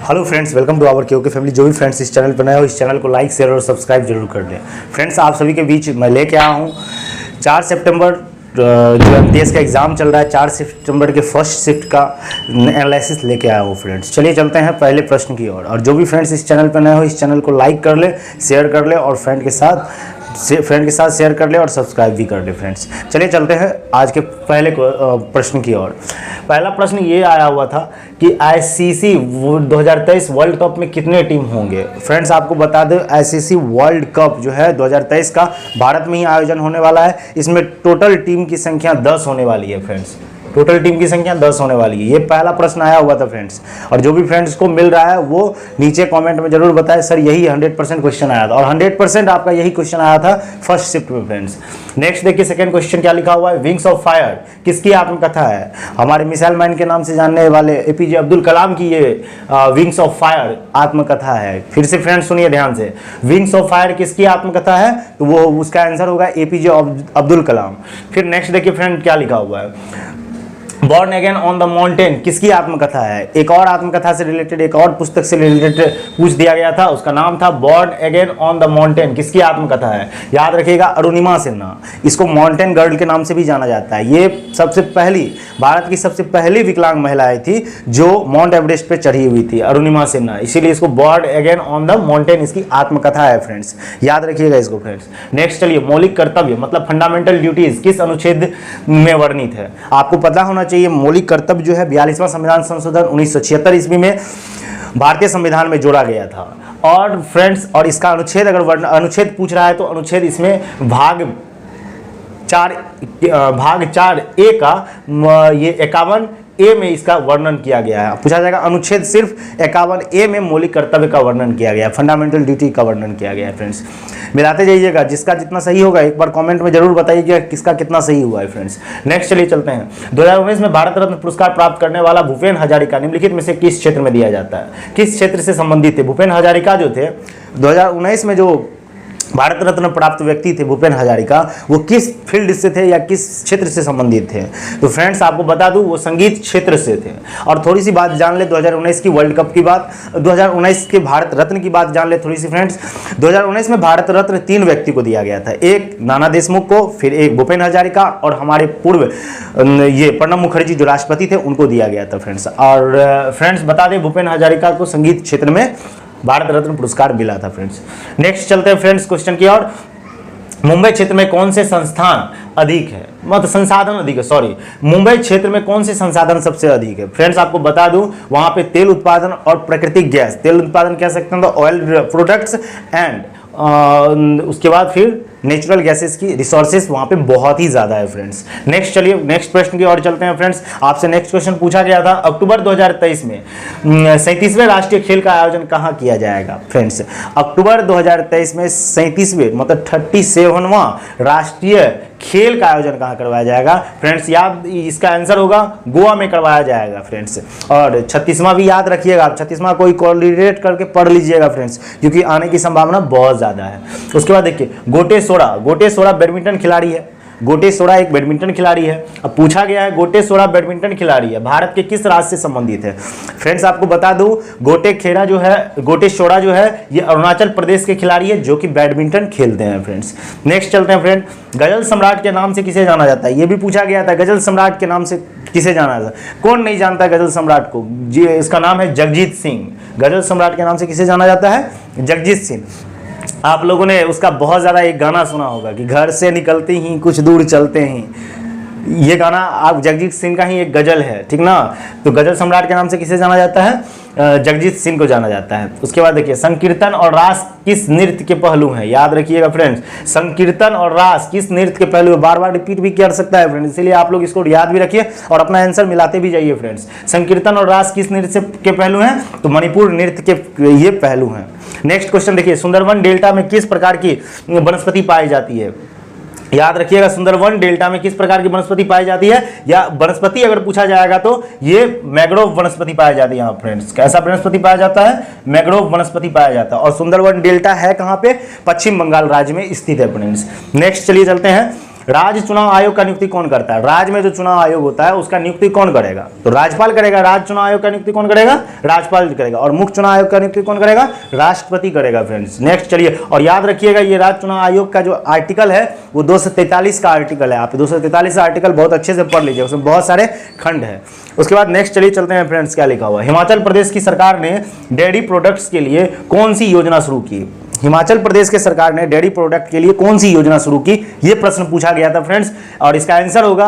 Hello friends, welcome to our KOK family. जो भी friends इस चैनल पर नए हो, इस चैनल को लाइक, शेयर और सब्सक्राइब जरूर कर लें। फ्रेंड्स, आप सभी के बीच मैं लेके आया हूँ 4 सितंबर जो एमटीएस का एग्ज़ाम चल रहा है, 4 सितंबर के फर्स्ट शिफ्ट का एनालिसिस लेके आया हूँ। फ्रेंड्स, चलिए चलते हैं पहले प्रश्न की ओर। और जो भी फ्रेंड्स इस चैनल पर नए हो, इस चैनल को लाइक कर ले, शेयर कर ले और फ्रेंड के साथ शेयर कर ले और सब्सक्राइब भी कर ले। फ्रेंड्स, चलिए चलते हैं आज के पहले प्रश्न की ओर। पहला प्रश्न ये आया हुआ था कि आईसीसी 2023 वर्ल्ड कप में कितने टीम होंगे। फ्रेंड्स, आपको बता दें, आईसीसी वर्ल्ड कप जो है 2023 का भारत में ही आयोजन होने वाला है। इसमें टोटल टीम की संख्या 10 होने वाली है। फ्रेंड्स, टोटल टीम की संख्या 10 होने वाली है। ये पहला प्रश्न आया हुआ था फ्रेंड्स। और जो भी फ्रेंड्स को मिल रहा है वो नीचे कमेंट में जरूर बताएं, सर यही 100% क्वेश्चन आया था। और 100% आपका यही क्वेश्चन आया था फर्स्ट शिफ्ट में। फ्रेंड्स, नेक्स्ट देखिए सेकंड क्वेश्चन क्या लिखा हुआ है। विंग्स ऑफ फायर किसकी आत्मकथा है। हमारे मिसाइल मैन के नाम से जानने वाले एपीजे अब्दुल कलाम की ये विंग्स ऑफ फायर आत्मकथा है। फिर से फ्रेंड्स सुनिए ध्यान से, विंग्स ऑफ फायर किसकी आत्मकथा है, तो वो उसका आंसर होगा एपीजे अब्दुल कलाम। फिर नेक्स्ट देखिए फ्रेंड क्या लिखा हुआ है। Born again on the mountain किसकी आत्मकथा है। एक और आत्मकथा से रिलेटेड, एक और पुस्तक से रिलेटेड पूछ दिया गया था, उसका नाम था born again on the mountain. किसकी आत्मकथा है, याद रखिएगा, अरुणिमा सिन्हा। इसको माउंटेन गर्ल के नाम से भी जाना जाता है। ये सबसे पहली, भारत की सबसे पहली विकलांग महिलाएं थी जो माउंट एवरेस्ट पे चढ़ी हुई थी, अरुणिमा सिन्हा। इसीलिए इसको born again on the mountain इसकी आत्मकथा है। फ्रेंड्स, याद रखिएगा इसको। फ्रेंड्स, नेक्स्ट चलिए, मौलिक कर्तव्य मतलब फंडामेंटल ड्यूटीज किस अनुच्छेद में वर्णित है। आपको पता होना चाहिए, मौलिक कर्तव्य जो है 42वां संविधान संशोधन 1976 ईस्वी में भारतीय संविधान में जोड़ा गया था। और फ्रेंड्स, और इसका अनुच्छेद, अगर अनुच्छेद पूछ रहा है तो अनुच्छेद इसमें भाग 4A का ये 51A में इसका वर्णन किया गया है। पूछा जाएगा अनुच्छेद सिर्फ 51A में मौलिक कर्तव्य का वर्णन किया गया है, फंडामेंटल ड्यूटी का वर्णन किया गया है। फ्रेंड्स, मिलाते जाइएगा, जिसका जितना सही होगा एक बार कमेंट में जरूर बताइएगा किसका कितना सही हुआ है। फ्रेंड्स, नेक्स्ट चलिए चलते हैं। 2019 में भारत रत्न पुरस्कार प्राप्त करने वाला भूपेन हजारिका निम्नलिखित में से किस क्षेत्र में दिया जाता है, किस क्षेत्र से संबंधित थे। भूपेन हजारिका जो थे 2019 में जो भारत रत्न प्राप्त व्यक्ति थे भूपेन हजारिका, वो किस फील्ड से थे या किस क्षेत्र से संबंधित थे। तो फ्रेंड्स, आपको बता दूं वो संगीत क्षेत्र से थे। और थोड़ी सी बात जान ले 2019 की वर्ल्ड कप की बात, 2019 के भारत रत्न की बात जान ले थोड़ी सी। फ्रेंड्स, 2019 में भारत रत्न 3 व्यक्ति को दिया गया था। एक नाना देशमुख को, फिर एक भूपेन हजारिका और हमारे पूर्व ये प्रणब मुखर्जी जो राष्ट्रपति थे उनको दिया गया था। फ्रेंड्स, और फ्रेंड्स बता दें भूपेन हजारिका को संगीत क्षेत्र में भारत रत्न पुरस्कार मिला था। फ्रेंड्स, नेक्स्ट चलते हैं फ्रेंड्स क्वेश्चन की ओर। मुंबई क्षेत्र में कौन से संस्थान अधिक है, मतलब संसाधन अधिक है, सॉरी, मुंबई क्षेत्र में कौन से संसाधन सबसे अधिक है। फ्रेंड्स, आपको बता दूं वहां पे तेल उत्पादन और प्राकृतिक गैस, तेल उत्पादन कह सकते हैं तो ऑयल प्रोडक्ट्स एंड उसके बाद फिर नेचुरल गैसेस की रिसोर्सेज वहां पे बहुत ही ज्यादा है। फ्रेंड्स, नेक्स्ट चलिए नेक्स्ट प्रश्न की ओर चलते हैं। फ्रेंड्स, आपसे नेक्स्ट क्वेश्चन पूछा गया था अक्टूबर 2023 में 37वें राष्ट्रीय खेल का आयोजन कहां किया जाएगा। फ्रेंड्स, अक्टूबर 2023 में 37वें मतलब 37वां राष्ट्रीय खेल का आयोजन कहां करवाया जाएगा। फ्रेंड्स, याद, इसका आंसर होगा गोवा में करवाया जाएगा। फ्रेंड्स, और 36वां भी याद रखिएगा, आप 36वां कोई कोरिलेट करके पढ़ लीजिएगा फ्रेंड्स, क्योंकि आने की संभावना बहुत ज्यादा है। उसके बाद देखिए, गोटे सोडा बैडमिंटन खिलाड़ी है। गोटे सोडा एक बैडमिंटन खिलाड़ी है। अब पूछा गया है गोटे सोडा बैडमिंटन खिलाड़ी है, भारत के किस राज्य से संबंधित है। फ्रेंड्स, आपको बता दूं गोटे सोडा जो है ये अरुणाचल प्रदेश के खिलाड़ी है जो कि बैडमिंटन खेलते हैं। फ्रेंड्स, नेक्स्ट चलते हैं। फ्रेंड, गजल सम्राट के नाम से किसे जाना जाता है, ये भी पूछा गया था, गजल सम्राट के नाम से किसे जाना जाता है। कौन नहीं जानता गजल सम्राट को, जी इसका नाम है जगजीत सिंह। गजल सम्राट के नाम से किसे जाना जाता है, जगजीत सिंह। आप लोगों ने उसका बहुत ज़्यादा एक गाना सुना होगा कि घर से निकलते ही कुछ दूर चलते ही, ये गाना आप जगजीत सिंह का ही एक गजल है, ठीक ना। तो गजल सम्राट के नाम से किसे जाना जाता है, जगजीत सिंह को जाना जाता है। उसके बाद देखिए, संकीर्तन और रास किस नृत्य के पहलू हैं, याद रखिएगा फ्रेंड्स, संकीर्तन और रास किस नृत्य के पहलू है। बार बार रिपीट भी कर सकता है फ्रेंड्स, इसलिए आप लोग इसको याद भी रखिए और अपना आंसर मिलाते भी जाइए। फ्रेंड्स, संकीर्तन और रास किस नृत्य के पहलू हैं, तो मणिपुर नृत्य के ये पहलू हैं। नेक्स्ट क्वेश्चन देखिए, सुंदरवन डेल्टा में किस प्रकार की वनस्पति पाई जाती है। याद रखिएगा, सुंदरवन डेल्टा में किस प्रकार की वनस्पति पाई जाती है, या वनस्पति अगर पूछा जाएगा तो ये मैंग्रोव वनस्पति पाया जाती है। यहाँ फ्रेंड्स, कैसा वनस्पति पाया जाता है, मैंग्रोव वनस्पति पाया जाता है। और सुंदरवन डेल्टा है कहाँ पे, पश्चिम बंगाल राज्य में स्थित है। फ्रेंड्स, नेक्स्ट चलिए चलते हैं। राज्य चुनाव आयोग का नियुक्ति कौन करता है? राज्य में जो चुनाव आयोग होता है उसका नियुक्ति कौन करेगा? तो राज्यपाल करेगा। राज्य चुनाव आयोग का नियुक्ति कौन करेगा? राज्यपाल करेगा। और मुख्य चुनाव आयोग का नियुक्ति कौन करेगा? राष्ट्रपति करेगा फ्रेंड्स। नेक्स्ट चलिए, और याद रखिएगा ये राज्य चुनाव आयोग का जो आर्टिकल है वो 243 का आर्टिकल है। आप 243 आर्टिकल बहुत अच्छे से पढ़ लीजिए, उसमें बहुत सारे खंड है। उसके बाद नेक्स्ट चलिए चलते हैं फ्रेंड्स, क्या लिखा हुआ है। हिमाचल प्रदेश की सरकार ने डेयरी प्रोडक्ट्स के लिए कौन सी योजना शुरू की? हिमाचल प्रदेश के सरकार ने डेयरी प्रोडक्ट के लिए कौन सी योजना शुरू की? ये प्रश्न पूछा गया था फ्रेंड्स, और इसका आंसर होगा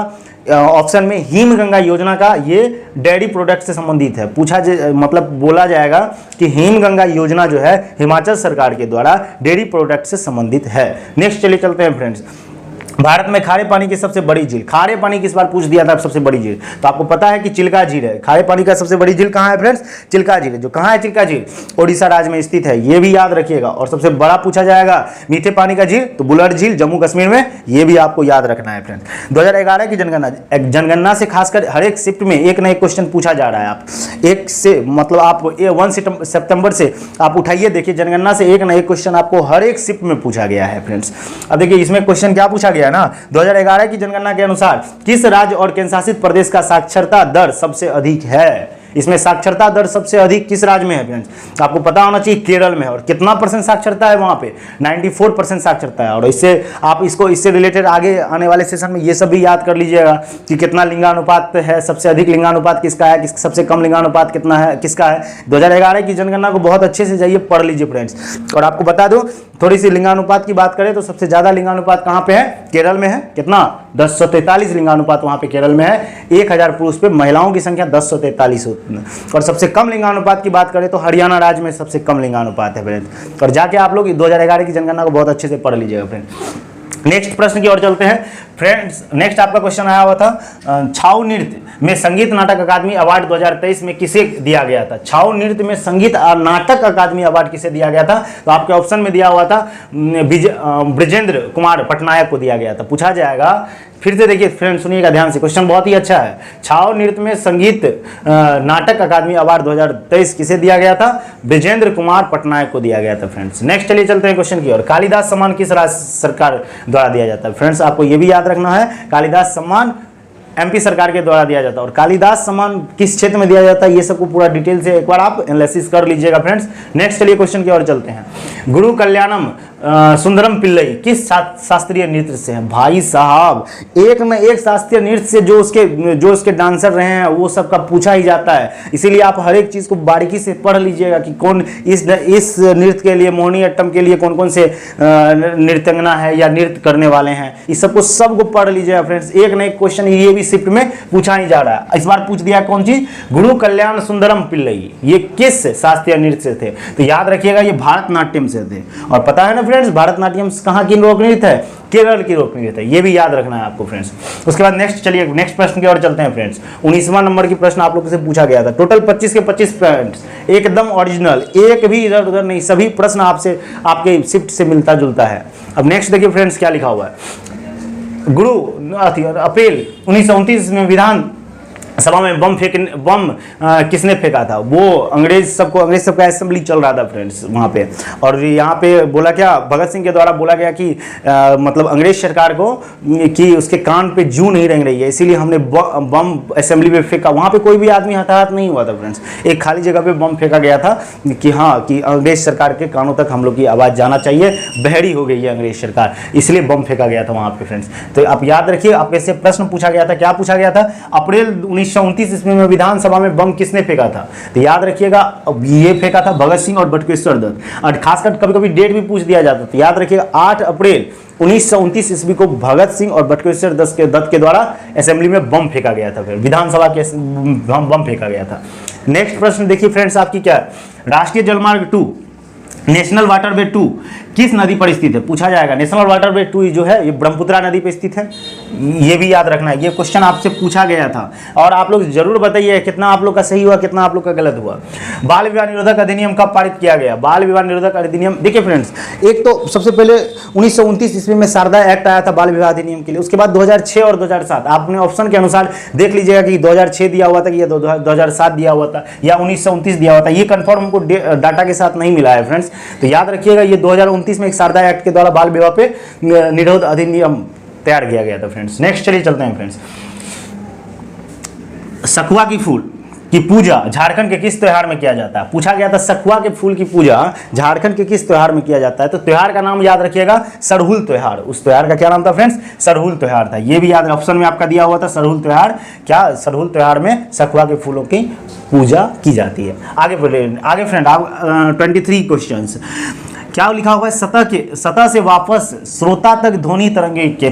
ऑप्शन में हिमगंगा योजना का। ये डेयरी प्रोडक्ट से संबंधित है। मतलब बोला जाएगा कि हिमगंगा योजना जो है हिमाचल सरकार के द्वारा डेयरी प्रोडक्ट से संबंधित है। नेक्स्ट चलिए चलते हैं फ्रेंड्स, भारत में खारे पानी की सबसे बड़ी झील। खारे पानी की इस बार पूछ दिया था सबसे बड़ी झील, तो आपको पता है कि चिल्का झील है। खारे पानी का सबसे बड़ी झील कहाँ है फ्रेंड्स? चिल्का झील है। जो कहाँ है चिल्का झील? ओडिशा राज्य में स्थित है, ये भी याद रखिएगा। और सबसे बड़ा पूछा जाएगा मीठे पानी का झील, तो बुलर झील जम्मू कश्मीर में, ये भी आपको याद रखना है फ्रेंड्स। 2011 की जनगणना से खासकर हर एक शिफ्ट में एक ना एक क्वेश्चन पूछा जा रहा है। आप एक से मतलब आप 1 सितंबर से आप उठाइए, देखिए जनगणना से एक ना एक क्वेश्चन आपको हर एक शिफ्ट में पूछा गया है फ्रेंड्स। अब देखिए इसमें क्वेश्चन क्या पूछा गया ना, 2011 की जनगणना के अनुसार किस राज्य और केंद्रशासित प्रदेश का साक्षरता दर सबसे अधिक है? इसमें साक्षरता दर सबसे अधिक किस राज्य में है फ्रेंड्स? आपको पता होना चाहिए केरल में। और कितना परसेंट साक्षरता है वहां पे? 94% साक्षरता है। और इससे आप इससे रिलेटेड आगे आने वाले सेशन में ये सब भी याद कर लीजिएगा कि कितना लिंगानुपात है, सबसे अधिक लिंगानुपात किसका है, सबसे कम लिंगानुपात कितना है, किसका है। 2011 की जनगणना को बहुत अच्छे से जाइए पढ़ लीजिए फ्रेंड्स। और आपको बता दूं, थोड़ी सी लिंगानुपात की बात करें तो सबसे ज्यादा लिंगानुपात कहाँ पे है? केरल में है। कितना? 1043 लिंगानुपात वहां पे केरल में है। 1000 पुरुष पे महिलाओं की संख्या 1043 होती है। और सबसे कम लिंगानुपात की बात करें तो हरियाणा राज्य में सबसे कम लिंगानुपात है फ्रेंड्स। और जाके आप लोग 2011 की जनगणना को बहुत अच्छे से पढ़ लीजिएगा फ्रेंड्स। नेक्स्ट प्रश्न की ओर चलते हैं फ्रेंड्स। नेक्स्ट आपका क्वेश्चन आया हुआ था, छाऊ नृत्य में संगीत नाटक अकादमी अवार्ड 2023 में किसे दिया गया था? छाऊ नृत्य में संगीत और नाटक अकादमी अवार्ड किसे दिया गया था? तो आपके ऑप्शन में दिया हुआ था ब्रिजेंद्र कुमार पटनायक को दिया गया था। पूछा जाएगा, फिर से देखिए फ्रेंड्स सुनिएगा ध्यान से, क्वेश्चन बहुत ही अच्छा है। छाऊ नृत्य में संगीत नाटक अकादमी अवार्ड 2023 किसे दिया गया था? ब्रिजेंद्र कुमार पटनायक को दिया गया था फ्रेंड्स। नेक्स्ट चलिए चलते हैं क्वेश्चन की ओर। कालिदास सम्मान किस राज्य सरकार द्वारा दिया जाता है? फ्रेंड्स आपको ये भी याद रखना है, कालिदास सम्मान एमपी सरकार के द्वारा दिया जाता है। और कालिदास सम्मान किस क्षेत्र में दिया जाता है, ये सबको पूरा डिटेल से एक बार आप एनालिसिस कर लीजिएगा फ्रेंड्स। नेक्स्ट चलिए क्वेश्चन की ओर चलते हैं। गुरु कल्याणम सुंदरम पिल्लई किस शास्त्रीय नृत्य से है? भाई साहब एक न एक शास्त्रीय नृत्य से जो उसके डांसर रहे हैं वो सब का पूछा ही जाता है। इसीलिए आप हर एक चीज को बारीकी से पढ़ लीजिएगा कि कौन इस नृत्य के लिए, मोहिनी अट्टम के लिए कौन कौन से नृत्यंगना है या नृत्य करने वाले हैं, इस सबको पढ़ लीजिएगा फ्रेंड्स। एक न एक क्वेश्चन ये भी शिफ्ट में पूछा ही जा रहा है। इस बार पूछ दिया कौन चीज? गुरु कल्याण सुंदरम पिल्लई, ये किस शास्त्रीय नृत्य से थे? तो याद रखिएगा ये भारतनाट्यम से थे। और पता है ना फ्रेंड्स भारतनाट्यम कहाँ की लोक नृत्य है? केरल की लोक नृत्य है। ये भी याद रखना है आपको फ्रेंड्स। उसके बाद नेक्स्ट चलिए नेक्स्ट प्रश्न की ओर चलते हैं फ्रेंड्स। 19वां नंबर की प्रश्न आप लोगों से पूछा गया था। टोटल 25 के 25 पॉइंट्स, एकदम ओरिजिनल, एक भी इधर उधर नहीं, सभी प्रश्न आपसे आपके शिफ्ट से मिलता जुलता है। अब नेक्स्ट देखिए फ्रेंड्स क्या लिखा हुआ है। अप्रैल 1929 में विधान सभा में बम किसने फेंका था? वो अंग्रेज सबका असेंबली चल रहा था फ्रेंड्स वहाँ पे। और यहाँ पे बोला क्या, भगत सिंह के द्वारा बोला गया कि मतलब अंग्रेज सरकार को कि उसके कान पे जू नहीं रेंग रही है, इसीलिए हमने बम असेंबली में फेंका। वहाँ पे कोई भी आदमी हताहत नहीं हुआ था फ्रेंड्स। एक खाली जगह पे बम फेंका गया था कि हाँ कि अंग्रेज सरकार के कानों तक हम लोग की आवाज़ जाना चाहिए, बहरी हो गई है अंग्रेज सरकार, इसलिए बम फेंका गया था वहाँ पे फ्रेंड्स। तो आप याद रखिए, आपके से प्रश्न पूछा गया था, क्या पूछा गया था? अप्रैल 1929 ईस्वी में विधानसभा में बम किसने फेंका था? तो याद रखिएगा ये फेंका था भगत सिंह और बटुकेश्वर दत्त। और खासकर कभी कभी डेट भी पूछ दिया जाता था। याद रखिएगा 8 अप्रैल 1929 ईस्वी को भगत सिंह और बटुकेश्वर दत्त के द्वारा असेंबली में बम फेंका गया था, फिर विधानसभा के बम फेंका गया था। नेक्स्ट प्रश्न देखिए फ्रेंड्स आपकी क्या है। राष्ट्रीय जलमार्ग 2 नेशनल वाटरवे 2 किस नदी पर स्थित है? पूछा जाएगा। नेशनल वाटरवे 2 जो है ये ब्रह्मपुत्रा नदी पर स्थित है, ये भी याद रखना है। ये क्वेश्चन आपसे पूछा गया था और आप लोग जरूर बताइए कितना आप लोग का सही हुआ, कितना आप लोग का गलत हुआ। बाल विवाह निरोधक अधिनियम कब पारित किया गया? बाल विवाह निरोधक अधिनियम देखिए फ्रेंड्स, एक तो सबसे पहले 1929 ईस्वी में शारदा एक्ट आया था बाल विवाह अधिनियम के लिए। उसके बाद 2006 और 2007 आपने ऑप्शन के अनुसार देख लीजिएगा कि 2006 दिया हुआ था कि 2007 दिया हुआ था या 1929 दिया हुआ था। ये कंफर्म हमको डाटा के साथ नहीं मिला है फ्रेंड्स। तो याद रखिएगा ये 2029 में एक शारदा एक्ट के द्वारा बाल विवाह पे निरोध अधिनियम तैयार किया गया था फ्रेंड्स। नेक्स्ट चलिए चलते हैं फ्रेंड्स, सखुआ की फूल की पूजा झारखंड के किस त्योहार में किया जाता है? पूछा गया था सखुआ के फूल की पूजा झारखंड के किस त्योहार में किया जाता है? तो त्योहार का नाम याद रखिएगा, सरहुल त्योहार। उस त्योहार का क्या नाम था फ्रेंड्स? सरहुल त्योहार था। ये भी याद, ऑप्शन में आपका दिया हुआ था सरहुल त्योहार। क्या सरहुल त्योहार में सखुआ के फूलों की पूजा की जाती है। आगे फ्रेंड, आप 23 क्वेश्चंस क्या लिखा हुआ है? सतह से वापस श्रोता तक ध्वनि तरंगे के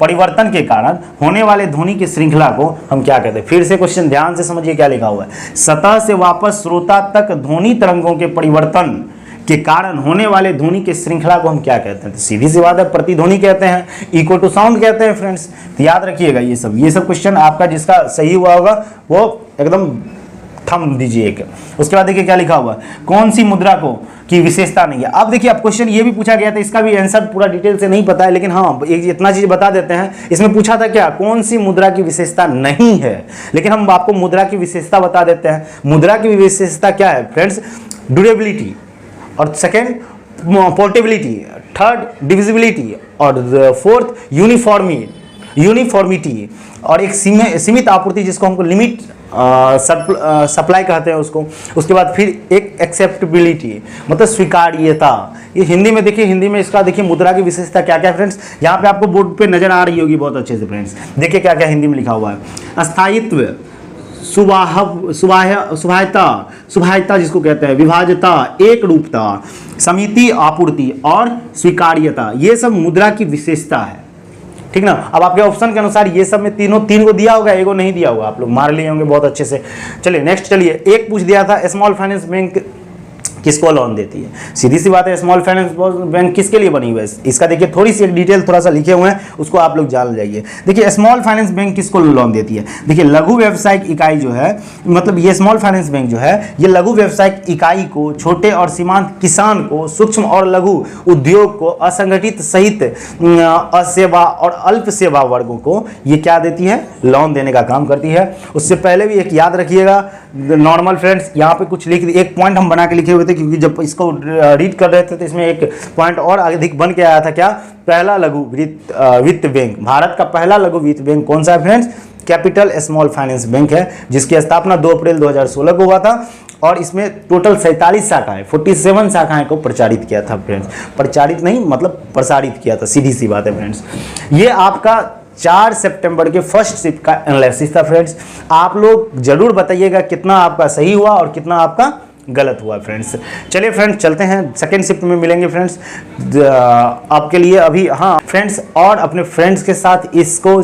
परिवर्तन के कारण होने वाले ध्वनि की श्रृंखला को हम क्या कहते हैं? फिर से क्वेश्चन ध्यान से समझिए क्या लिखा हुआ है। सतह से वापस श्रोता तक ध्वनि तरंगों के परिवर्तन के कारण होने वाले ध्वनि की श्रृंखला को हम क्या कहते हैं? तो सीधी सी बात है, प्रतिध्वनि कहते हैं, इको टू साउंड कहते हैं फ्रेंड्स। तो याद रखिएगा ये सब क्वेश्चन आपका जिसका सही हुआ होगा वो एकदम थम दीजिए एक। उसके बाद देखिए क्या लिखा हुआ है, कौन सी मुद्रा को की विशेषता नहीं है। अब देखिए, अब क्वेश्चन ये भी पूछा गया था, इसका भी आंसर पूरा डिटेल से नहीं पता है, लेकिन हाँ एक इतना चीज बता देते हैं। इसमें पूछा था क्या, कौन सी मुद्रा की विशेषता नहीं है, लेकिन हम आपको मुद्रा की विशेषता बता देते हैं। मुद्रा की विशेषता क्या है फ्रेंड्स? ड्यूरेबिलिटी, और सेकेंड पोर्टेबिलिटी, थर्ड डिविजिबिलिटी, और फोर्थ यूनिफॉर्मिटी, और एक सीमित आपूर्ति जिसको हमको लिमिट सप्लाई कहते हैं उसको। उसके बाद फिर एक एक्सेप्टेबिलिटी मतलब स्वीकार्यता। ये हिंदी में देखिए, हिंदी में इसका देखिए मुद्रा की विशेषता क्या क्या है फ्रेंड्स, यहाँ पे आपको बोर्ड पे नजर आ रही होगी बहुत अच्छे से फ्रेंड्स। देखिए क्या क्या हिंदी में लिखा हुआ है। स्थायित्व, सुभायता जिसको कहते हैं, विभाज्यता, एक रूपता, समिति आपूर्ति और स्वीकार्यता, ये सब मुद्रा की विशेषता है। ठीक ना। अब आपके ऑप्शन के अनुसार ये सब में तीन को दिया होगा, एगो नहीं दिया होगा, आप लोग मार लिए होंगे बहुत अच्छे से। चलिए नेक्स्ट, चलिए एक पूछ दिया था, स्मॉल फाइनेंस बैंक किसको लोन देती है? सीधी सी बात है, स्मॉल फाइनेंस बैंक किसके लिए बनी हुई है? इसका देखिए थोड़ी सी डिटेल थोड़ा सा लिखे हुए हैं, उसको आप लोग जान जाइए। देखिए स्मॉल फाइनेंस बैंक किसको लोन देती है? देखिए लघु व्यवसायिक इकाई जो है, मतलब ये स्मॉल फाइनेंस बैंक जो है ये लघु व्यवसायिक इकाई को, छोटे और सीमांत किसान को, सूक्ष्म और लघु उद्योग को, असंगठित सहित असेवा और अल्प सेवा वर्गों को ये क्या देती है? लोन देने का काम करती है। उससे पहले भी एक याद रखिएगा नॉर्मल फ्रेंड्स, यहाँ पे कुछ लिख, एक पॉइंट हम बना के लिखे हुए थे क्योंकि जब इसको रीड कर रहे थे तो इसमें एक पॉइंट और अधिक बन के आया था। क्या? पहला लघु वित्त बैंक, भारत का पहला लघु वित्त बैंक कौन सा है friends? Capital small finance bank है, जिसकी स्थापना 2 अप्रैल 2016 को हुआ था और इसमें टोटल 47 शाखाएं, 47 शाखाएं को प्रचारित किया था फ्रेंड्स। प्रचारित नहीं मतलब प्रसारित किया था, सीधी सी बात है फ्रेंड्स। ये आपका 4 सितंबर के फर्स्ट शिफ्ट का एनालिसिस था फ्रेंड्स। आप लोग जरूर बताइएगा कितना आपका सही हुआ और कितना आपका गलत हुआ फ्रेंड्स। चलिए फ्रेंड्स चलते हैं, सेकेंड शिफ्ट में मिलेंगे फ्रेंड्स आपके लिए अभी। हाँ फ्रेंड्स, और अपने फ्रेंड्स के साथ इसको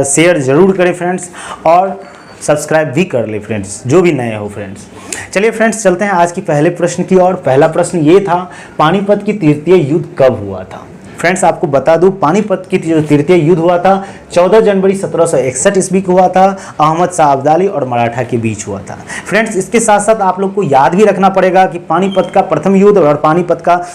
शेयर जरूर करें फ्रेंड्स, और सब्सक्राइब भी कर ले फ्रेंड्स, जो भी नए हो फ्रेंड्स। चलिए फ्रेंड्स चलते हैं आज की पहले प्रश्न की ओर। पहला प्रश्न ये था, पानीपत की तृतीय युद्ध कब हुआ था? फ्रेंड्स आपको बता दूं, पानीपत की जो तृतीय युद्ध हुआ था 14 जनवरी 1761 ईस्वी को हुआ था। अहमद शाह अब्दाली और मराठा के बीच हुआ था फ्रेंड्स। इसके साथ साथ आप लोग को याद भी रखना पड़ेगा कि पानीपत का प्रथम युद्ध और पानीपत का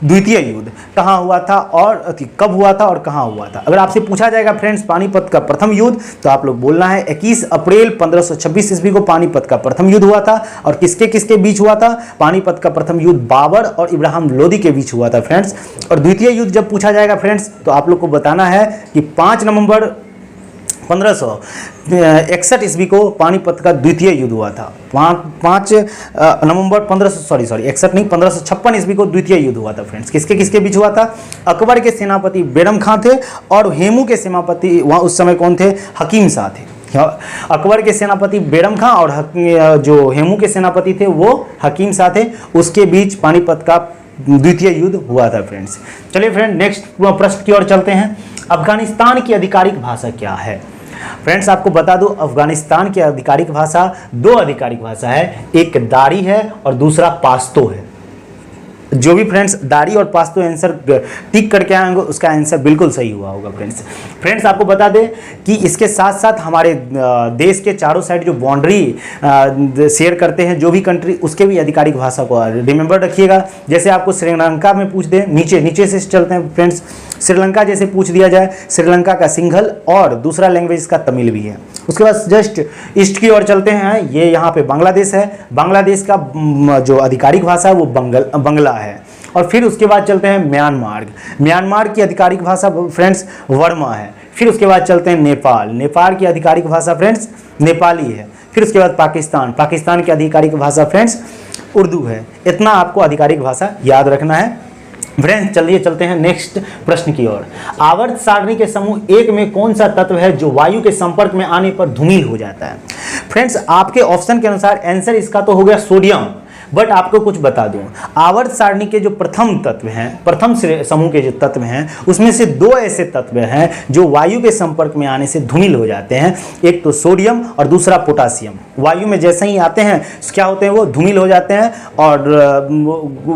द्वितीय युद्ध कहाँ हुआ था और कब हुआ था और कहाँ हुआ था। अगर आपसे पूछा जाएगा फ्रेंड्स पानीपत का प्रथम युद्ध, तो आप लोग बोलना है 21 अप्रैल 1526 ईस्वी को पानीपत का प्रथम युद्ध हुआ था। और किसके किसके बीच हुआ था? पानीपत का प्रथम युद्ध बाबर और इब्राहिम लोदी के बीच हुआ था फ्रेंड्स। और द्वितीय युद्ध जब पूछा जाएगा फ्रेंड्स, तो आप लोग को बताना है कि 5 नवंबर 1561 ईस्वी को पानीपत का द्वितीय युद्ध हुआ था। 5 नवंबर 1556 ईस्वी को द्वितीय युद्ध हुआ था फ्रेंड्स। किसके किसके बीच हुआ था? अकबर के सेनापति बैरम खां थे और हेमू के सेनापति वहाँ उस समय कौन थे? हकीम शाह थे। अकबर के सेनापति बैरम खां और जो हेमू के सेनापति थे वो हकीम शाह थे। उसके बीच पानीपत का द्वितीय युद्ध हुआ था फ्रेंड्स। चलिए फ्रेंड नेक्स्ट प्रश्न की ओर चलते हैं। अफगानिस्तान की आधिकारिक भाषा क्या है? फ्रेंड्स आपको बता दूं, अफगानिस्तान की आधिकारिक भाषा 2 आधिकारिक भाषा है, एक दारी है और दूसरा पाश्तो है। जो भी फ्रेंड्स दारी और पाश्तो आंसर टिक करके आएंगे उसका आंसर बिल्कुल सही हुआ होगा फ्रेंड्स आपको बता दें कि इसके साथ साथ हमारे देश के चारों साइड जो बाउंड्री शेयर करते हैं जो भी कंट्री, उसके भी आधिकारिक भाषा को रिमेंबर रखिएगा। जैसे आपको श्रीलंका में पूछ दे, नीचे से चलते हैं फ्रेंड्स। श्रीलंका जैसे पूछ दिया जाए, श्रीलंका का सिंघल और दूसरा लैंग्वेज का तमिल भी है। उसके बाद जस्ट ईस्ट की ओर चलते हैं, ये यहाँ पे बांग्लादेश है। बांग्लादेश का जो आधिकारिक भाषा है वो बंगला है। और फिर उसके बाद चलते हैं म्यांमार। म्यांमार की आधिकारिक भाषा फ्रेंड्स वर्मा है। फिर उसके बाद चलते हैं नेपाल। नेपाल की आधिकारिक भाषा फ्रेंड्स नेपाली है। फिर उसके बाद पाकिस्तान। पाकिस्तान की आधिकारिक भाषा फ्रेंड्स उर्दू है। इतना आपको आधिकारिक भाषा याद रखना है फ्रेंड्स। चलिए चलते हैं नेक्स्ट प्रश्न की ओर। आवर्त सारणी के समूह एक में कौन सा तत्व है जो वायु के संपर्क में आने पर धूमिल हो जाता है? फ्रेंड्स आपके ऑप्शन के अनुसार आंसर इसका तो हो गया सोडियम, बट आपको कुछ बता दूं, आवर्त सारणी के जो प्रथम तत्व हैं, प्रथम समूह के जो तत्व हैं, उसमें से दो ऐसे तत्व हैं जो वायु के संपर्क में आने से धूमिल हो जाते हैं। एक तो सोडियम और दूसरा पोटासियम। वायु में जैसे ही आते हैं क्या होते हैं, वो धूमिल हो जाते हैं। और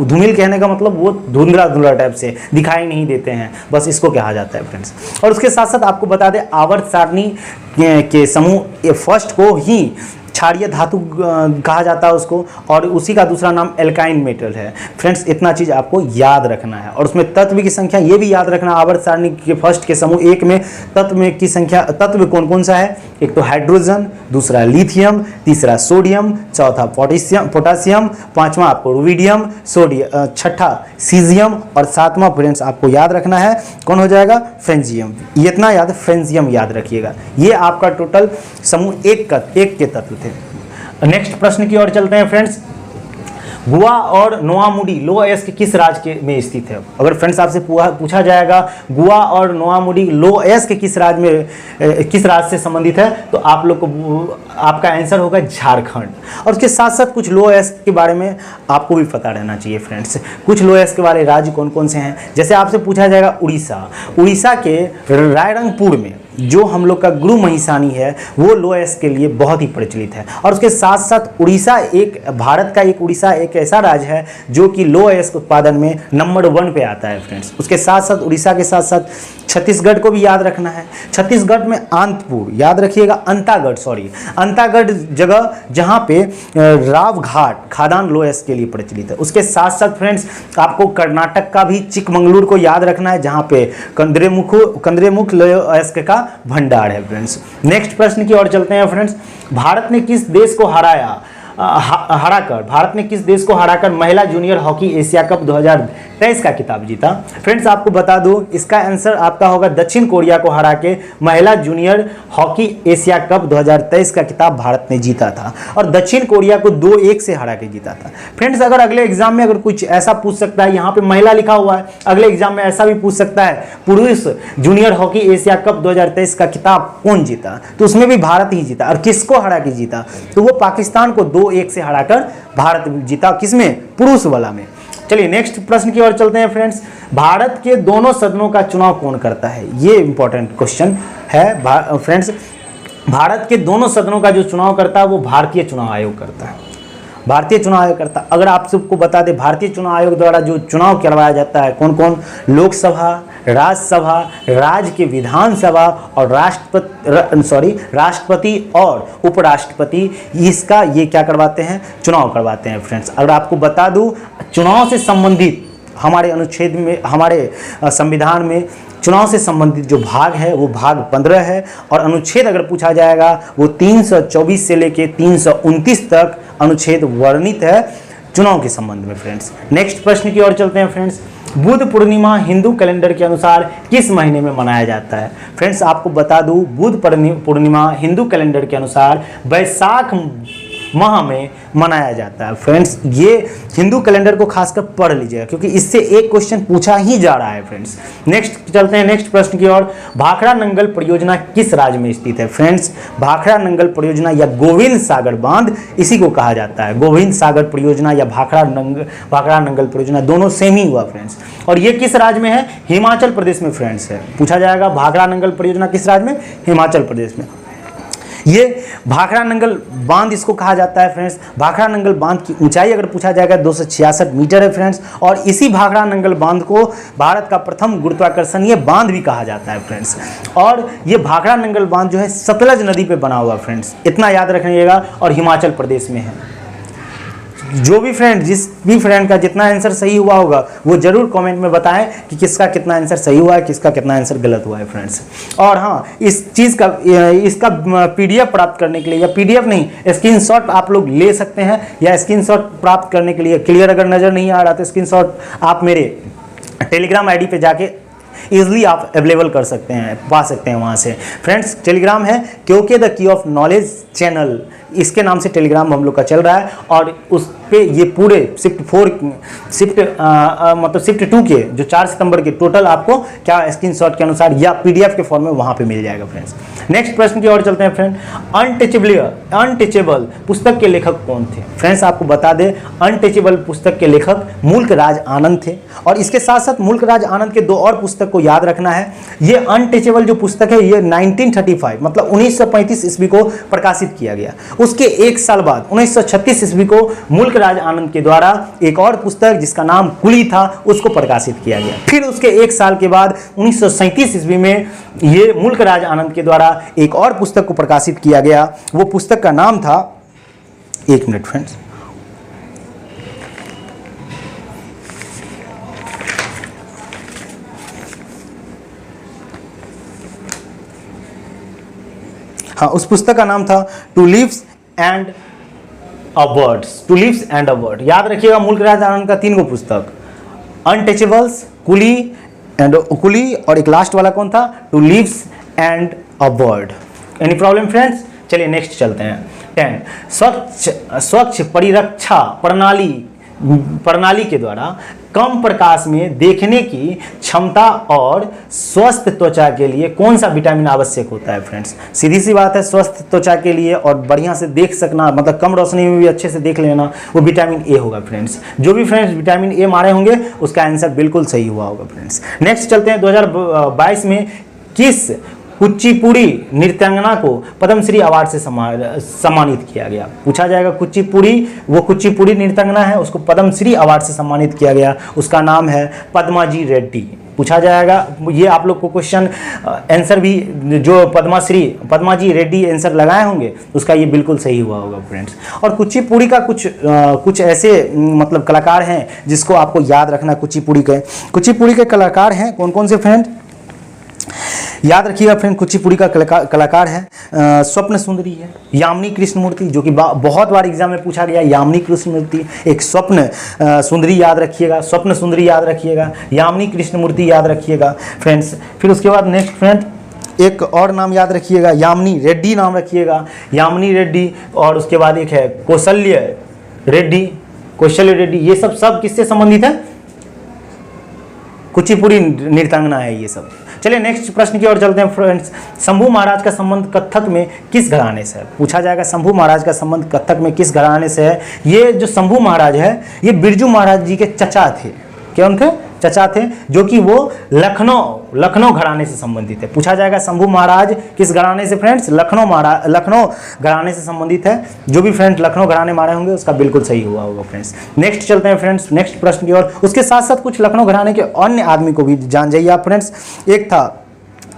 धूमिल कहने का मतलब वो धुंधला धुंधला टाइप से दिखाई नहीं देते हैं, बस इसको कहा जाता है फ्रेंड्स। और उसके साथ साथ आपको बता दें आवर्त सारणी के समूह फर्स्ट को ही क्षारीय धातु कहा जाता है उसको, और उसी का दूसरा नाम एल्काइन मेटल है फ्रेंड्स। इतना चीज़ आपको याद रखना है। और उसमें तत्व की संख्या ये भी याद रखना, आवर्त सारणी के फर्स्ट के समूह एक में तत्व में की संख्या, तत्व कौन कौन सा है? एक तो हाइड्रोजन, दूसरा लिथियम, तीसरा सोडियम, चौथा पोटासियम, पांचवा आपको रुबिडियम, छठा सीजियम और सातवां फ्रेंड्स आपको याद रखना है कौन हो जाएगा? फ्रेंजियम। ये इतना याद, फ्रेंजियम याद रखिएगा। ये आपका टोटल समूह एक के तत्व थे। नेक्स्ट प्रश्न की ओर चलते हैं फ्रेंड्स। गुआ और नोआमुडी लोएस्क किस राज्य में स्थित है? अगर फ्रेंड्स आपसे पूछा जाएगा गुआ और नोआमुडी लोएस्क किस राज्य से संबंधित है, तो आप लोग को आपका आंसर होगा झारखंड। और उसके साथ साथ कुछ लोएस्क के बारे में आपको भी पता रहना चाहिए फ्रेंड्स। कुछ लोएस्क वाले राज्य कौन कौन से हैं? जैसे आपसे पूछा जाएगा उड़ीसा। उड़ीसा के रायरंगपुर में जो हम लोग का गुरु महिसानी है वो लोएस्क के लिए बहुत ही प्रचलित है। और उसके साथ साथ उड़ीसा भारत का उड़ीसा एक ऐसा राज्य है जो कि लोएस्क उत्पादन में नंबर 1 पे आता है फ्रेंड्स। उसके साथ साथ उड़ीसा के साथ साथ छत्तीसगढ़ को भी याद रखना है। छत्तीसगढ़ में आंतपुर, याद रखिएगा अंतागढ़ जगह जहाँ पे राव घाट खादान लोएस्क के लिए प्रचलित है। उसके साथ साथ फ्रेंड्स आपको कर्नाटक का भी चिकमंगलुर को याद रखना है जहाँ पे कंद्रेमुख लोएस्क का भंडार है फ्रेंड्स। नेक्स्ट प्रश्न की ओर चलते हैं फ्रेंड्स। भारत ने किस देश को हराकर महिला जूनियर हॉकी एशिया कप 2023 का खिताब जीता? फ्रेंड्स आपको बता दूं इसका आंसर आपका होगा दक्षिण कोरिया को हरा के महिला जूनियर हॉकी एशिया कप 2023 का खिताब भारत ने जीता था और दक्षिण कोरिया को 2-1 से हरा के जीता था। फ्रेंड्स अगर अगले एग्जाम में अगर कुछ ऐसा पूछ सकता है, यहाँ पे महिला लिखा हुआ है, अगले एग्जाम में ऐसा भी पूछ सकता है पुरुष जूनियर हॉकी एशिया कप 2023 का खिताब कौन जीता, तो उसमें भी भारत ही जीता। और किसको हरा के जीता? तो वो पाकिस्तान को 2-1 से हराकर भारत जीता। किसमें? पुरुष वाला में। चलिए नेक्स्ट प्रश्न की ओर चलते हैं फ्रेंड्स। भारत के दोनों सदनों का चुनाव कौन करता है? ये इंपॉर्टेंट क्वेश्चन है फ्रेंड्स। भारत के दोनों सदनों का जो चुनाव करता है वो भारतीय चुनाव आयोग करता है। भारतीय चुनाव आयोग करता है। अगर आप सबको बता दें भारतीय चुनाव आयोग द्वारा जो चुनाव करवाया जाता है कौन कौन? लोकसभा, राज्यसभा, राज्य के विधानसभा और राष्ट्रपति और उपराष्ट्रपति, इसका ये क्या करवाते हैं? चुनाव करवाते हैं फ्रेंड्स। अगर आपको बता दूं चुनाव से संबंधित हमारे अनुच्छेद में, हमारे संविधान में चुनाव से संबंधित जो भाग है वो भाग 15 है और अनुच्छेद अगर पूछा जाएगा वो 324 से लेके 329 तक अनुच्छेद वर्णित है चुनाव के संबंध में फ्रेंड्स। नेक्स्ट प्रश्न की ओर चलते हैं फ्रेंड्स। बुद्ध पूर्णिमा हिंदू कैलेंडर के अनुसार किस महीने में मनाया जाता है? फ्रेंड्स आपको बता दूं बुद्ध पूर्णिमा हिंदू कैलेंडर के अनुसार वैशाख माह में मनाया जाता है फ्रेंड्स। ये हिंदू कैलेंडर को खासकर पढ़ लीजिएगा क्योंकि इससे एक क्वेश्चन पूछा ही जा रहा है फ्रेंड्स। नेक्स्ट चलते हैं नेक्स्ट प्रश्न की ओर। भाखड़ा नंगल परियोजना किस राज्य में स्थित है? फ्रेंड्स भाखड़ा नंगल परियोजना या गोविंद सागर बांध इसी को कहा जाता है। गोविंद सागर परियोजना या भाखड़ा नंगल परियोजना दोनों सेम ही हुआ फ्रेंड्स। और ये किस राज्य में है? हिमाचल प्रदेश में फ्रेंड्स है। पूछा जाएगा भाखड़ा नंगल परियोजना किस राज्य में? हिमाचल प्रदेश में। ये भाखड़ा नंगल बांध इसको कहा जाता है फ्रेंड्स। भाखड़ा नंगल बांध की ऊंचाई अगर पूछा जाएगा 266 मीटर है फ्रेंड्स। और इसी भाखड़ा नंगल बांध को भारत का प्रथम गुरुत्वाकर्षणीय बांध भी कहा जाता है फ्रेंड्स। और ये भाखड़ा नंगल बांध जो है सतलज नदी पे बना हुआ फ्रेंड्स, इतना याद रखिएगा, और हिमाचल प्रदेश में है। जो भी फ्रेंड, जिस भी फ्रेंड का जितना आंसर सही हुआ होगा वो जरूर कमेंट में बताएं कि किसका कितना आंसर सही हुआ है, किसका कितना आंसर गलत हुआ है फ्रेंड्स। और हाँ, इस चीज़ का इसका PDF प्राप्त करने के लिए, या PDF नहीं, स्क्रीनशॉट आप लोग ले सकते हैं, या स्क्रीनशॉट प्राप्त करने के लिए क्लियर अगर नज़र नहीं आ रहा तो स्क्रीनशॉट आप मेरे टेलीग्राम आईडी पे जाके ईजिली आप अवेलेबल कर सकते हैं, पा सकते हैं वहाँ से। फ्रेंड्स टेलीग्राम है क्योंकि the key of knowledge channel, इसके नाम से टेलीग्राम हम लोग का चल रहा है, और उस पे ये पूरे शिफ्ट 2 के जो 4 सितंबर के टोटल आपको क्या स्क्रीनशॉट के अनुसार या PDF के फॉर्म में वहाँ पे मिल जाएगा। फ्रेंड्स नेक्स्ट प्रश्न की ओर चलते हैं। फ्रेंड अनटचेबल पुस्तक के लेखक कौन थे? फ्रेंड्स आपको बता दें, अनटचेबल पुस्तक के लेखक मुल्क राज आनंद थे, और इसके साथ साथ मुल्क राज आनंद के 2 और पुस्तक को याद रखना है। ये अनटचेबल जो पुस्तक है ये 1935 मतलब 1935 ईस्वी को प्रकाशित किया गया। उसके एक साल बाद 1936 ईस्वी को मुल्क राज आनंद के द्वारा एक और पुस्तक जिसका नाम कुली था उसको प्रकाशित किया गया। फिर उसके एक साल के बाद 1937 ईस्वी में ये मुल्क राज आनंद के द्वारा एक और पुस्तक को प्रकाशित किया गया। वो पुस्तक का नाम था, एक मिनट फ्रेंड्स, हाँ, उस पुस्तक का नाम था two leaves and a bird. याद रखिएगा, मुल्क राज आनंद का 3 गो पुस्तक, अनटचेबल्स, कुली और एक लास्ट वाला कौन था, two leaves and a bird. Any problem friends? चलिए नेक्स्ट चलते हैं। 10 स्वच्छ परिरक्षा प्रणाली के द्वारा कम प्रकाश में देखने की क्षमता और स्वस्थ त्वचा के लिए कौन सा विटामिन आवश्यक होता है? फ्रेंड्स सीधी सी बात है, स्वस्थ त्वचा के लिए और बढ़िया से देख सकना, मतलब कम रोशनी में भी अच्छे से देख लेना, वो विटामिन ए होगा। फ्रेंड्स जो भी फ्रेंड्स विटामिन ए मारे होंगे उसका आंसर बिल्कुल सही हुआ होगा। फ्रेंड्स नेक्स्ट चलते हैं। 2022 में किस कुचिपुड़ी नृत्यांगना को पद्मश्री अवार्ड से सम्मानित किया गया? पूछा जाएगा कुचिपुड़ी नृत्यांगना है, उसको पद्मश्री अवार्ड से सम्मानित किया गया। उसका नाम है पद्माजी रेड्डी। पूछा जाएगा, ये आप लोग को क्वेश्चन आंसर भी जो पद्माजी रेड्डी आंसर लगाए होंगे उसका ये बिल्कुल सही हुआ होगा। फ्रेंड्स और कुचिपुड़ी का कुछ ऐसे मतलब कलाकार हैं जिसको आपको याद रखना। कुचिपुड़ी के कलाकार हैं कौन कौन से? फ्रेंड याद रखिएगा फ्रेंड, कुचिपुड़ी का कलाकार है स्वप्न सुंदरी है, यामिनी कृष्णमूर्ति, जो कि बहुत बार एग्जाम में पूछा गया। यामिनी कृष्णमूर्ति, एक स्वप्न सुंदरी याद रखिएगा, स्वप्न सुंदरी याद रखिएगा, यामिनी कृष्णमूर्ति याद रखिएगा फ्रेंड्स। फिर उसके बाद नेक्स्ट फ्रेंड एक और नाम याद रखिएगा, यामिनी रेड्डी नाम रखिएगा, यामिनी रेड्डी। और उसके बाद एक है कौशल्य रेड्डी। ये सब किससे संबंधित है? कुचिपुड़ी नृत्यांगना है ये सब। चलिए नेक्स्ट प्रश्न की ओर चलते हैं फ्रेंड्स। शंभू महाराज का संबंध कथक में किस घराने से है? पूछा जाएगा शंभू महाराज का संबंध कथक में किस घराने से है? ये जो शंभू महाराज है ये बिरजू महाराज जी के चचा थे। कौन थे? चचा थे, जो कि वो लखनऊ घराने से संबंधित है। पूछा जाएगा शंभू महाराज किस घराने से? फ्रेंड्स लखनऊ घराने से संबंधित है। जो भी फ्रेंड्स लखनऊ घराने मारे होंगे उसका बिल्कुल सही हुआ होगा। फ्रेंड्स नेक्स्ट चलते हैं फ्रेंड्स नेक्स्ट प्रश्न की ओर। उसके साथ साथ कुछ लखनऊ घराने के अन्य आदमी को भी जान जाइए आप फ्रेंड्स। एक था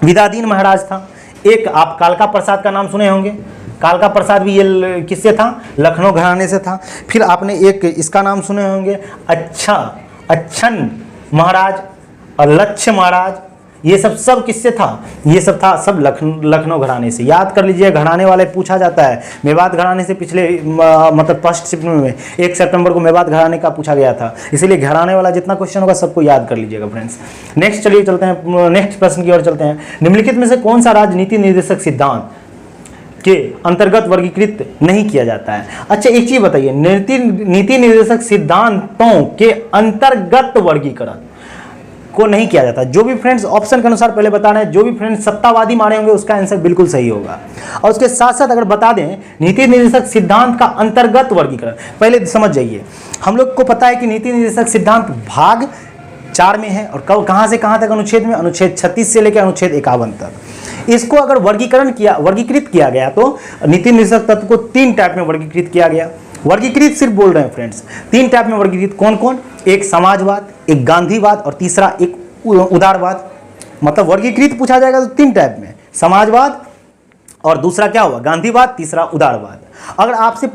विदादीन महाराज था, एक आप कालका प्रसाद का नाम सुने होंगे। कालका प्रसाद भी ये किससे था? लखनऊ घराने से था। फिर आपने एक इसका नाम सुने होंगे अच्छन महाराज और लक्ष्य महाराज। ये सब किससे था? ये सब था सब लखनऊ घराने से। याद कर लीजिए, घराने वाले पूछा जाता है। मेवात घराने से पिछले मतलब फर्स्ट शिफ्ट में 1 सितंबर को मेवात घराने का पूछा गया था, इसीलिए घराने वाला जितना क्वेश्चन होगा सबको याद कर लीजिएगा फ्रेंड्स। नेक्स्ट चलिए चलते हैं नेक्स्ट प्रश्न की ओर चलते हैं। निम्नलिखित में से कौन सा राजनीति निर्देशक सिद्धांत के अंतर्गत वर्गीकृत नहीं किया जाता है? अच्छा एक चीज बताइए, नीति निर्देशक सिद्धांतों के अंतर्गत वर्गीकरण को नहीं किया जाता। जो भी फ्रेंड्स ऑप्शन के अनुसार पहले बता रहे हैं, जो भी फ्रेंड्स सत्तावादी मारे होंगे उसका आंसर बिल्कुल सही होगा। और उसके साथ साथ अगर बता दें नीति निर्देशक सिद्धांत का अंतर्गत वर्गीकरण, पहले समझ जाइए। हम लोग को पता है कि नीति निर्देशक सिद्धांत भाग 4 में है और कहां से कहां तक अनुच्छेद में? अनुच्छेद 36 से लेकर अनुच्छेद 51 तक। इसको अगर वर्गीकृत किया गया तो नीति निर्देशक तत्व को 3 टाइप में वर्गीकृत किया गया। वर्गीकृत सिर्फ बोल रहे हैं फ्रेंड्स, 3 टाइप में वर्गीकृत। कौन कौन? एक समाजवाद, एक गांधीवाद और तीसरा एक उदारवाद। मतलब वर्गीकृत पूछा जाएगा तो 3 टाइप में, समाजवाद और दूसरा क्या हुआ? गांधीवाद, तीसरा उदारवाद। अगर आपसे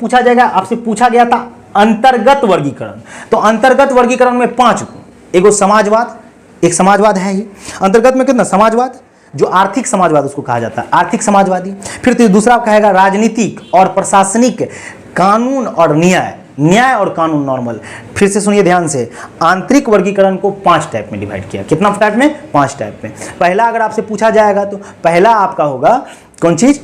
पूछा गया था अंतर्गत वर्गीकरण, तो अंतर्गत वर्गीकरण में 5 को, एक समाजवाद, एक समाजवाद है ही अंतर्गत में। कितना? समाजवाद, जो आर्थिक समाजवाद उसको कहा जाता है, आर्थिक समाजवादी। फिर तो दूसरा कहेगा राजनीतिक और प्रशासनिक, कानून और न्याय, न्याय और कानून नॉर्मल। फिर से सुनिए ध्यान से, आंतरिक वर्गीकरण को 5 टाइप में डिवाइड किया। कितना टाइप में? 5 टाइप में। पहला अगर आपसे पूछा जाएगा तो पहला आपका होगा कौन चीज?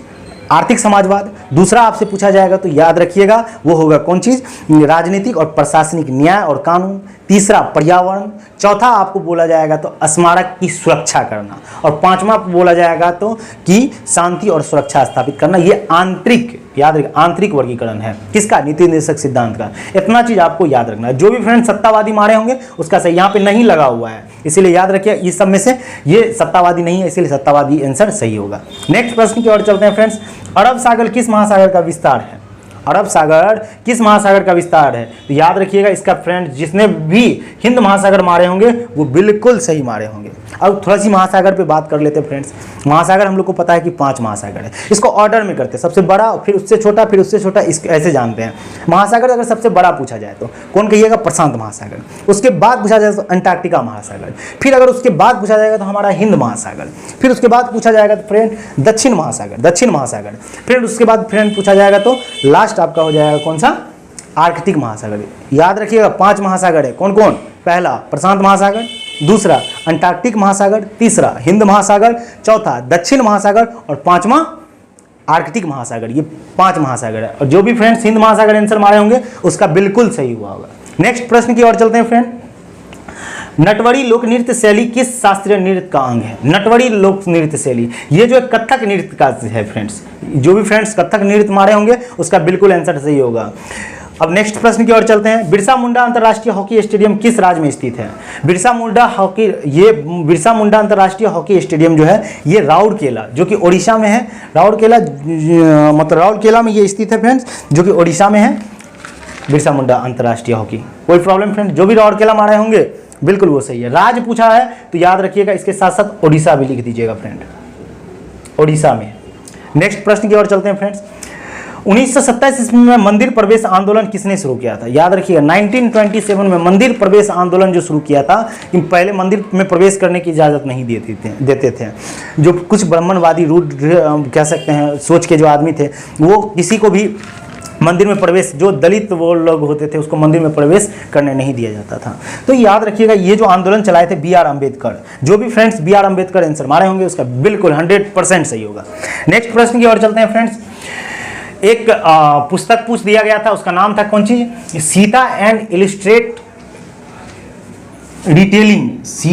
आर्थिक समाजवाद। दूसरा आपसे पूछा जाएगा तो याद रखिएगा वो होगा कौन चीज? राजनीतिक और प्रशासनिक, न्याय और कानून। तीसरा पर्यावरण। चौथा आपको बोला जाएगा तो स्मारक की सुरक्षा करना। और पांचवा बोला जाएगा तो कि शांति और सुरक्षा स्थापित करना। ये आंतरिक, याद रखिए, आंतरिक वर्गीकरण है किसका? नीति निर्देशक सिद्धांत का। इतना चीज आपको याद रखना है। जो भी फ्रेंड सत्तावादी मारे होंगे उसका सही यहाँ पे नहीं लगा हुआ है, इसीलिए याद रखिए इस सब में से ये सत्तावादी नहीं है, इसीलिए सत्तावादी आंसर सही होगा। नेक्स्ट प्रश्न की ओर चलते हैं फ्रेंड्स। अरब सागर किस महासागर का विस्तार है? अरब सागर किस महासागर का विस्तार है? तो याद रखिएगा इसका फ्रेंड, जिसने भी हिंद महासागर मारे होंगे वो बिल्कुल सही मारे होंगे। अब थोड़ा सी महासागर पे बात कर लेते हैं फ्रेंड्स। महासागर हम लोग को पता है कि 5 महासागर है। इसको ऑर्डर में करते हैं, सबसे बड़ा, फिर उससे छोटा, फिर उससे छोटा, ऐसे जानते हैं। महासागर अगर सबसे बड़ा पूछा जाए तो कौन कहिएगा? प्रशांत महासागर। उसके बाद पूछा जाए तो अंटार्कटिका महासागर। फिर अगर उसके बाद पूछा जाएगा तो हमारा हिंद महासागर। फिर उसके बाद पूछा जाएगा तो फ्रेंड दक्षिण महासागर, दक्षिण महासागर। फिर उसके बाद फ्रेंड पूछा जाएगा तो लास्ट आपका हो जाएगा कौन सा? आर्कटिक महासागर। याद रखिएगा 5 महासागर है। कौन कौन? पहला प्रशांत महासागर, दूसरा अंटार्कटिक महासागर, तीसरा हिंद महासागर, चौथा दक्षिण महासागर और पांचवा आर्कटिक महासागर। ये 5 महासागर है। और जो भी फ्रेंड्स हिंद महासागर आंसर मारे होंगे उसका बिल्कुल सही हुआ होगा। नेक्स्ट प्रश्न की ओर चलते हैं फ्रेंड। नटवरी लोक नृत्य शैली किस शास्त्रीय नृत्य का अंग है? नटवरी लोक नृत्य शैली, ये जो कथक नृत्य का है फ्रेंड्स। जो भी फ्रेंड्स कथक नृत्य मारे होंगे उसका बिल्कुल आंसर सही होगा। अब नेक्स्ट प्रश्न की ओर चलते हैं। बिरसा मुंडा अंतर्राष्ट्रीय हॉकी स्टेडियम किस राज्य में स्थित है? बिरसा मुंडा अंतर्राष्ट्रीय हॉकी स्टेडियम जो है ये राउरकेला, जो कि ओडिशा में है। राउरकेला मतलब राउरकेला में ये स्थित है फ्रेंड्स, जो कि ओडिशा में है। बिरसा मुंडा अंतर्राष्ट्रीय हॉकी, कोई प्रॉब्लम फ्रेंड? जो भी राउरकेला मारे होंगे बिल्कुल वो सही है। राज्य पूछा है तो याद रखिएगा इसके साथ साथ ओडिशा भी लिख दीजिएगा फ्रेंड, ओडिशा में। नेक्स्ट प्रश्न की ओर चलते हैं फ्रेंड्स। 1927 ईस्वी में मंदिर प्रवेश आंदोलन किसने शुरू किया था? याद रखिएगा 1927 में मंदिर प्रवेश आंदोलन जो शुरू किया था, कि पहले मंदिर में प्रवेश करने की इजाज़त नहीं देते थे। जो कुछ ब्राह्मणवादी रूढ़ कह सकते हैं सोच के जो आदमी थे, वो किसी को भी मंदिर में प्रवेश, जो दलित वो लोग होते थे उसको मंदिर में प्रवेश करने नहीं दिया जाता था। तो याद रखिएगा ये जो आंदोलन चलाए थे बी आर अम्बेडकर। जो भी friends B R Ambedkar answer मारे होंगे उसका बिल्कुल 100% सही होगा। नेक्स्ट प्रश्न की ओर चलते हैं फ्रेंड्स। एक पुस्तक पूछ दिया गया था, उसका नाम था कौन सी? Sita and illustrated retellings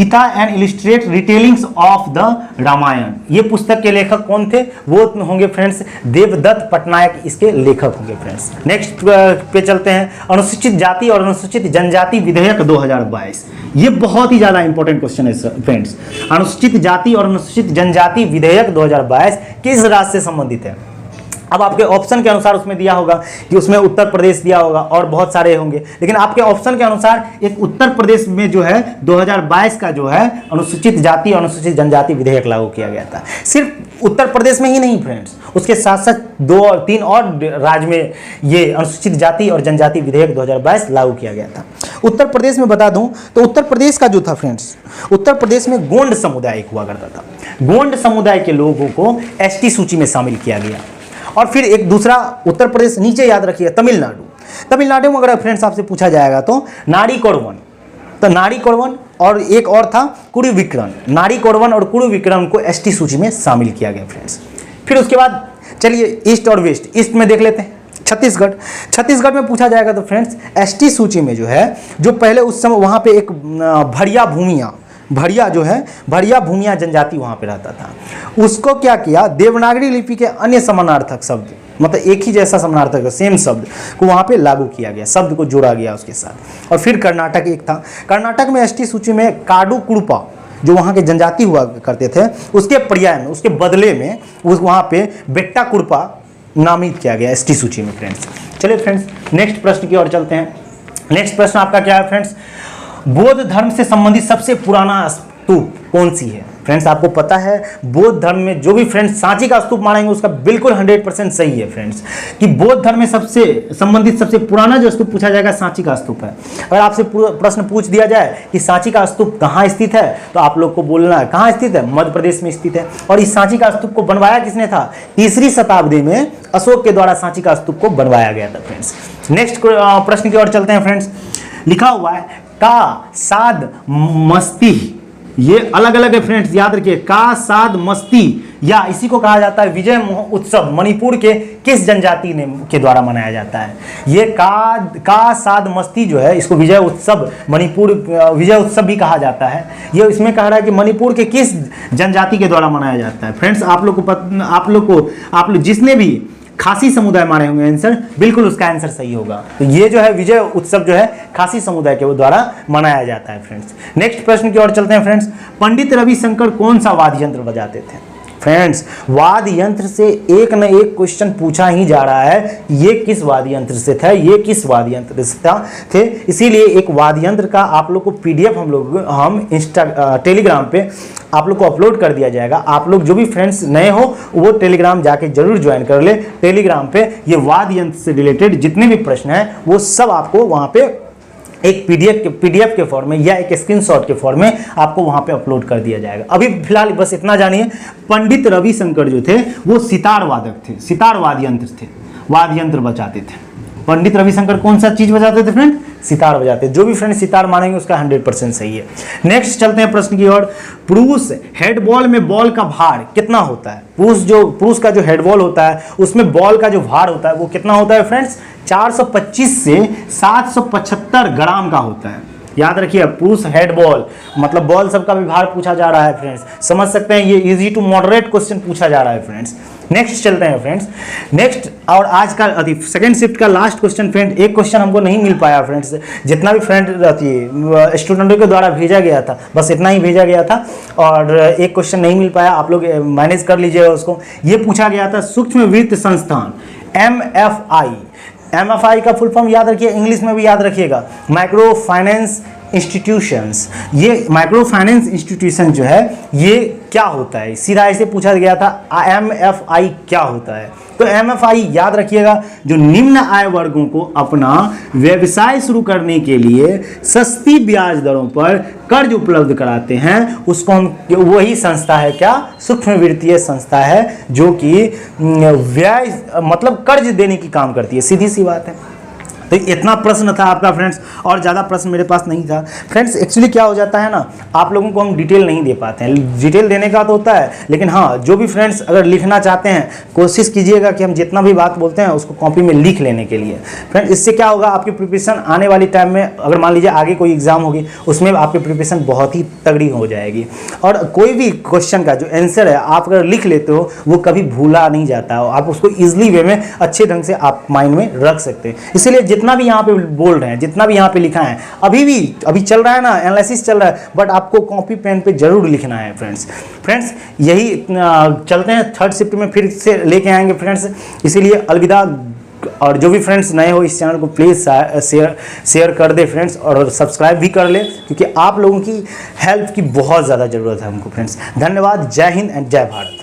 of the Ramayana. ये पुस्तक के लेखक कौन थे? वो होंगे फ्रेंड्स देवदत्त पटनायक, इसके लेखक होंगे फ्रेंड्स। नेक्स्ट पे चलते हैं। अनुसूचित जाति और अनुसूचित जनजाति विधेयक 2022, ये बहुत ही ज्यादा इंपॉर्टेंट क्वेश्चन है फ्रेंड्स। अनुसूचित जाति और अनुसूचित जनजाति विधेयक 2022 किस राज्य से संबंधित है? अब आपके ऑप्शन के अनुसार उसमें दिया होगा कि उसमें उत्तर प्रदेश दिया होगा और बहुत सारे होंगे, लेकिन आपके ऑप्शन के अनुसार एक उत्तर प्रदेश में जो है 2022 का जो है अनुसूचित जाति और अनुसूचित जनजाति विधेयक लागू किया गया था। सिर्फ उत्तर प्रदेश में ही नहीं फ्रेंड्स, उसके साथ साथ 2 और 3 और राज्य में ये अनुसूचित जाति और जनजाति विधेयक 2022 लागू किया गया था। उत्तर प्रदेश में बता दूं तो उत्तर प्रदेश का जो था फ्रेंड्स, उत्तर प्रदेश में गोंड समुदाय हुआ करता था। गोंड समुदाय के लोगों को एसटी सूची में शामिल किया गया। और फिर एक दूसरा उत्तर प्रदेश नीचे याद रखिए तमिलनाडु। तमिलनाडु में अगर फ्रेंड्स आपसे पूछा जाएगा तो नाड़ी कोड़वन, तो नाड़ी कोड़वन और एक और था कुरुविक्रम। नाड़ी कोड़वन और कुरुविक्रम को एसटी सूची में शामिल किया गया फ्रेंड्स। फिर उसके बाद चलिए ईस्ट और वेस्ट, ईस्ट में देख लेते हैं छत्तीसगढ़। छत्तीसगढ़ में पूछा जाएगा तो फ्रेंड्स एसटी सूची में जो है, जो पहले उस समय वहाँ पे एक भड़िया जो है भड़िया भूमिया जनजाति वहाँ पे रहता था, उसको क्या किया, देवनागरी लिपि के अन्य समानार्थक शब्द, मतलब एक ही जैसा समानार्थक सेम शब्द को वहाँ पे लागू किया गया, शब्द को जोड़ा गया उसके साथ। और फिर कर्नाटक एक था, कर्नाटक में एसटी सूची में काडू कुड़पा जो वहाँ के जनजाति हुआ करते थे, उसके पर्याय में, उसके बदले में उस वहाँ पे बेट्टा कुड़पा नामित किया गया एसटी सूची में फ्रेंड्स। चलिए फ्रेंड्स नेक्स्ट प्रश्न की ओर चलते हैं। नेक्स्ट प्रश्न आपका क्या है फ्रेंड्स? बौद्ध धर्म से संबंधित सबसे पुराना स्तूप कौन सी है? फ्रेंड्स आपको पता है बौद्ध धर्म में जो भी फ्रेंड्स सांची का स्तूप मानेंगे उसका बिल्कुल 100% सही है फ्रेंड्स, कि बौद्ध धर्म में सबसे संबंधित सबसे पुराना जो स्तूप पूछा जाएगा सांची का स्तूप है। अगर आपसे प्रश्न पूछ दिया जाए कि सांची का स्तूप कहाँ स्थित है, तो आप लोग को बोलना है कहाँ स्थित है, मध्य प्रदेश में स्थित है। और इस सांची का स्तूप को बनवाया किसने था, 3री शताब्दी में अशोक के द्वारा सांची का स्तूप को बनवाया गया था फ्रेंड्स। नेक्स्ट प्रश्न की ओर चलते हैं फ्रेंड्स। लिखा हुआ है का साद मस्ती, ये अलग अलग है फ्रेंड्स, याद रखिए। का साद मस्ती या इसी को कहा जाता है विजय उत्सव, मणिपुर के किस जनजाति ने के द्वारा मनाया जाता है। ये का साद मस्ती जो है इसको विजय उत्सव, मणिपुर विजय उत्सव भी कहा जाता है। ये इसमें कह रहा है कि मणिपुर के किस जनजाति के द्वारा मनाया जाता है। फ्रेंड्स आप लोग जिसने भी खासी समुदाय माने होंगे आंसर, बिल्कुल उसका आंसर सही होगा। तो ये जो है विजय उत्सव जो है खासी समुदाय के द्वारा मनाया जाता है फ्रेंड्स। नेक्स्ट प्रश्न की ओर चलते हैं फ्रेंड्स। पंडित रविशंकर कौन सा वाद्य यंत्र बजाते थे। फ्रेंड्स वाद्य यंत्र से एक न एक क्वेश्चन पूछा ही जा रहा है, ये किस वाद्य यंत्र से था, ये किस वाद्य यंत्र से थे। इसीलिए एक वाद्य यंत्र का आप लोग को पीडीएफ हम टेलीग्राम पे आप लोग को अपलोड कर दिया जाएगा। आप लोग जो भी फ्रेंड्स नए हो वो टेलीग्राम जाके जरूर ज्वाइन कर ले। टेलीग्राम पे ये वाद्य यंत्र से रिलेटेड जितने भी प्रश्न हैं वो सब आपको वहाँ पे एक पीडीएफ के फॉर्म में या एक स्क्रीनशॉट के फॉर्म में आपको वहां पे अपलोड कर दिया जाएगा। अभी फिलहाल बस इतना जानिए, पंडित रविशंकर जो थे वो सितार वादक थे, सितार वाद्य यंत्र थे, वाद्य यंत्र बजाते थे। पंडित रविशंकर कौन सा चीज बजाते थे फ्रेंड, सितार बजाते। जो भी फ्रेंड सितार मानेंगे उसका 100% सही है। नेक्स्ट चलते हैं प्रश्न की ओर। पुरुष हेड बॉल में बॉल का भार कितना होता है। पुरुष का जो हेड बॉल होता है उसमें बॉल का जो भार होता है वो कितना होता है फ्रेंड्स, 425 से 775 ग्राम का होता है। याद रखिए पुरुष हेड बॉल मतलब बॉल सबका भी भार पूछा जा रहा है फ्रेंड्स, समझ सकते हैं ये इजी टू मॉडरेट क्वेश्चन पूछा जा रहा है फ्रेंड्स। नेक्स्ट चलते हैं फ्रेंड्स। नेक्स्ट और आज का सेकंड शिफ्ट का लास्ट क्वेश्चन फ्रेंड, एक क्वेश्चन हमको नहीं मिल पाया फ्रेंड्स, जितना भी फ्रेंड स्टूडेंटों के द्वारा भेजा गया था बस इतना ही भेजा गया था और एक क्वेश्चन नहीं मिल पाया, आप लोग मैनेज कर लीजिएगा उसको। ये पूछा गया था सूक्ष्म वित्त संस्थान MFI का फुल फॉर्म याद रखिए, इंग्लिश में भी याद रखिएगा, माइक्रो फाइनेंस इंस्टीट्यूशंस। ये माइक्रो फाइनेंस इंस्टीट्यूशन जो है ये क्या होता है, सीधा ऐसे पूछा गया था MFI क्या होता है। तो MFI याद रखिएगा, जो निम्न आय वर्गों को अपना व्यवसाय शुरू करने के लिए सस्ती ब्याज दरों पर कर्ज उपलब्ध कराते हैं उसको हम, वही संस्था है क्या, सूक्ष्म वित्तीय संस्था है जो कि व्यय मतलब कर्ज देने की काम करती है, सीधी सी बात है। तो इतना प्रश्न था आपका फ्रेंड्स, और ज़्यादा प्रश्न मेरे पास नहीं था फ्रेंड्स। एक्चुअली क्या हो जाता है ना, आप लोगों को हम डिटेल नहीं दे पाते हैं, डिटेल देने का तो होता है लेकिन हाँ जो भी फ्रेंड्स अगर लिखना चाहते हैं कोशिश कीजिएगा कि हम जितना भी बात बोलते हैं उसको कॉपी में लिख लेने के लिए फ्रेंड्स। इससे क्या होगा, आपकी प्रिपरेशन आने वाली टाइम में अगर मान लीजिए आगे कोई एग्जाम होगी उसमें आपकी प्रिपरेशन बहुत ही तगड़ी हो जाएगी। और कोई भी क्वेश्चन का जो आंसर है आप अगर लिख लेते हो वो कभी भूला नहीं जाता हो, आप उसको ईजिली वे में अच्छे ढंग से आप माइंड में रख सकते हैं। इसीलिए जितना भी यहाँ पे बोल रहे हैं, जितना भी यहाँ पे लिखा है, अभी चल रहा है ना, एनालिसिस चल रहा है, बट आपको कॉपी पेन पे जरूर लिखना है फ्रेंड्स। यही चलते हैं थर्ड शिफ्ट में फिर से लेके आएंगे फ्रेंड्स। इसीलिए अलविदा। और जो भी फ्रेंड्स नए हो इस चैनल को प्लीज़ शेयर कर दे फ्रेंड्स और सब्सक्राइब भी कर ले, क्योंकि आप लोगों की हेल्प की बहुत ज़्यादा ज़रूरत है हमको फ्रेंड्स। धन्यवाद। जय हिंद एंड जय भारत।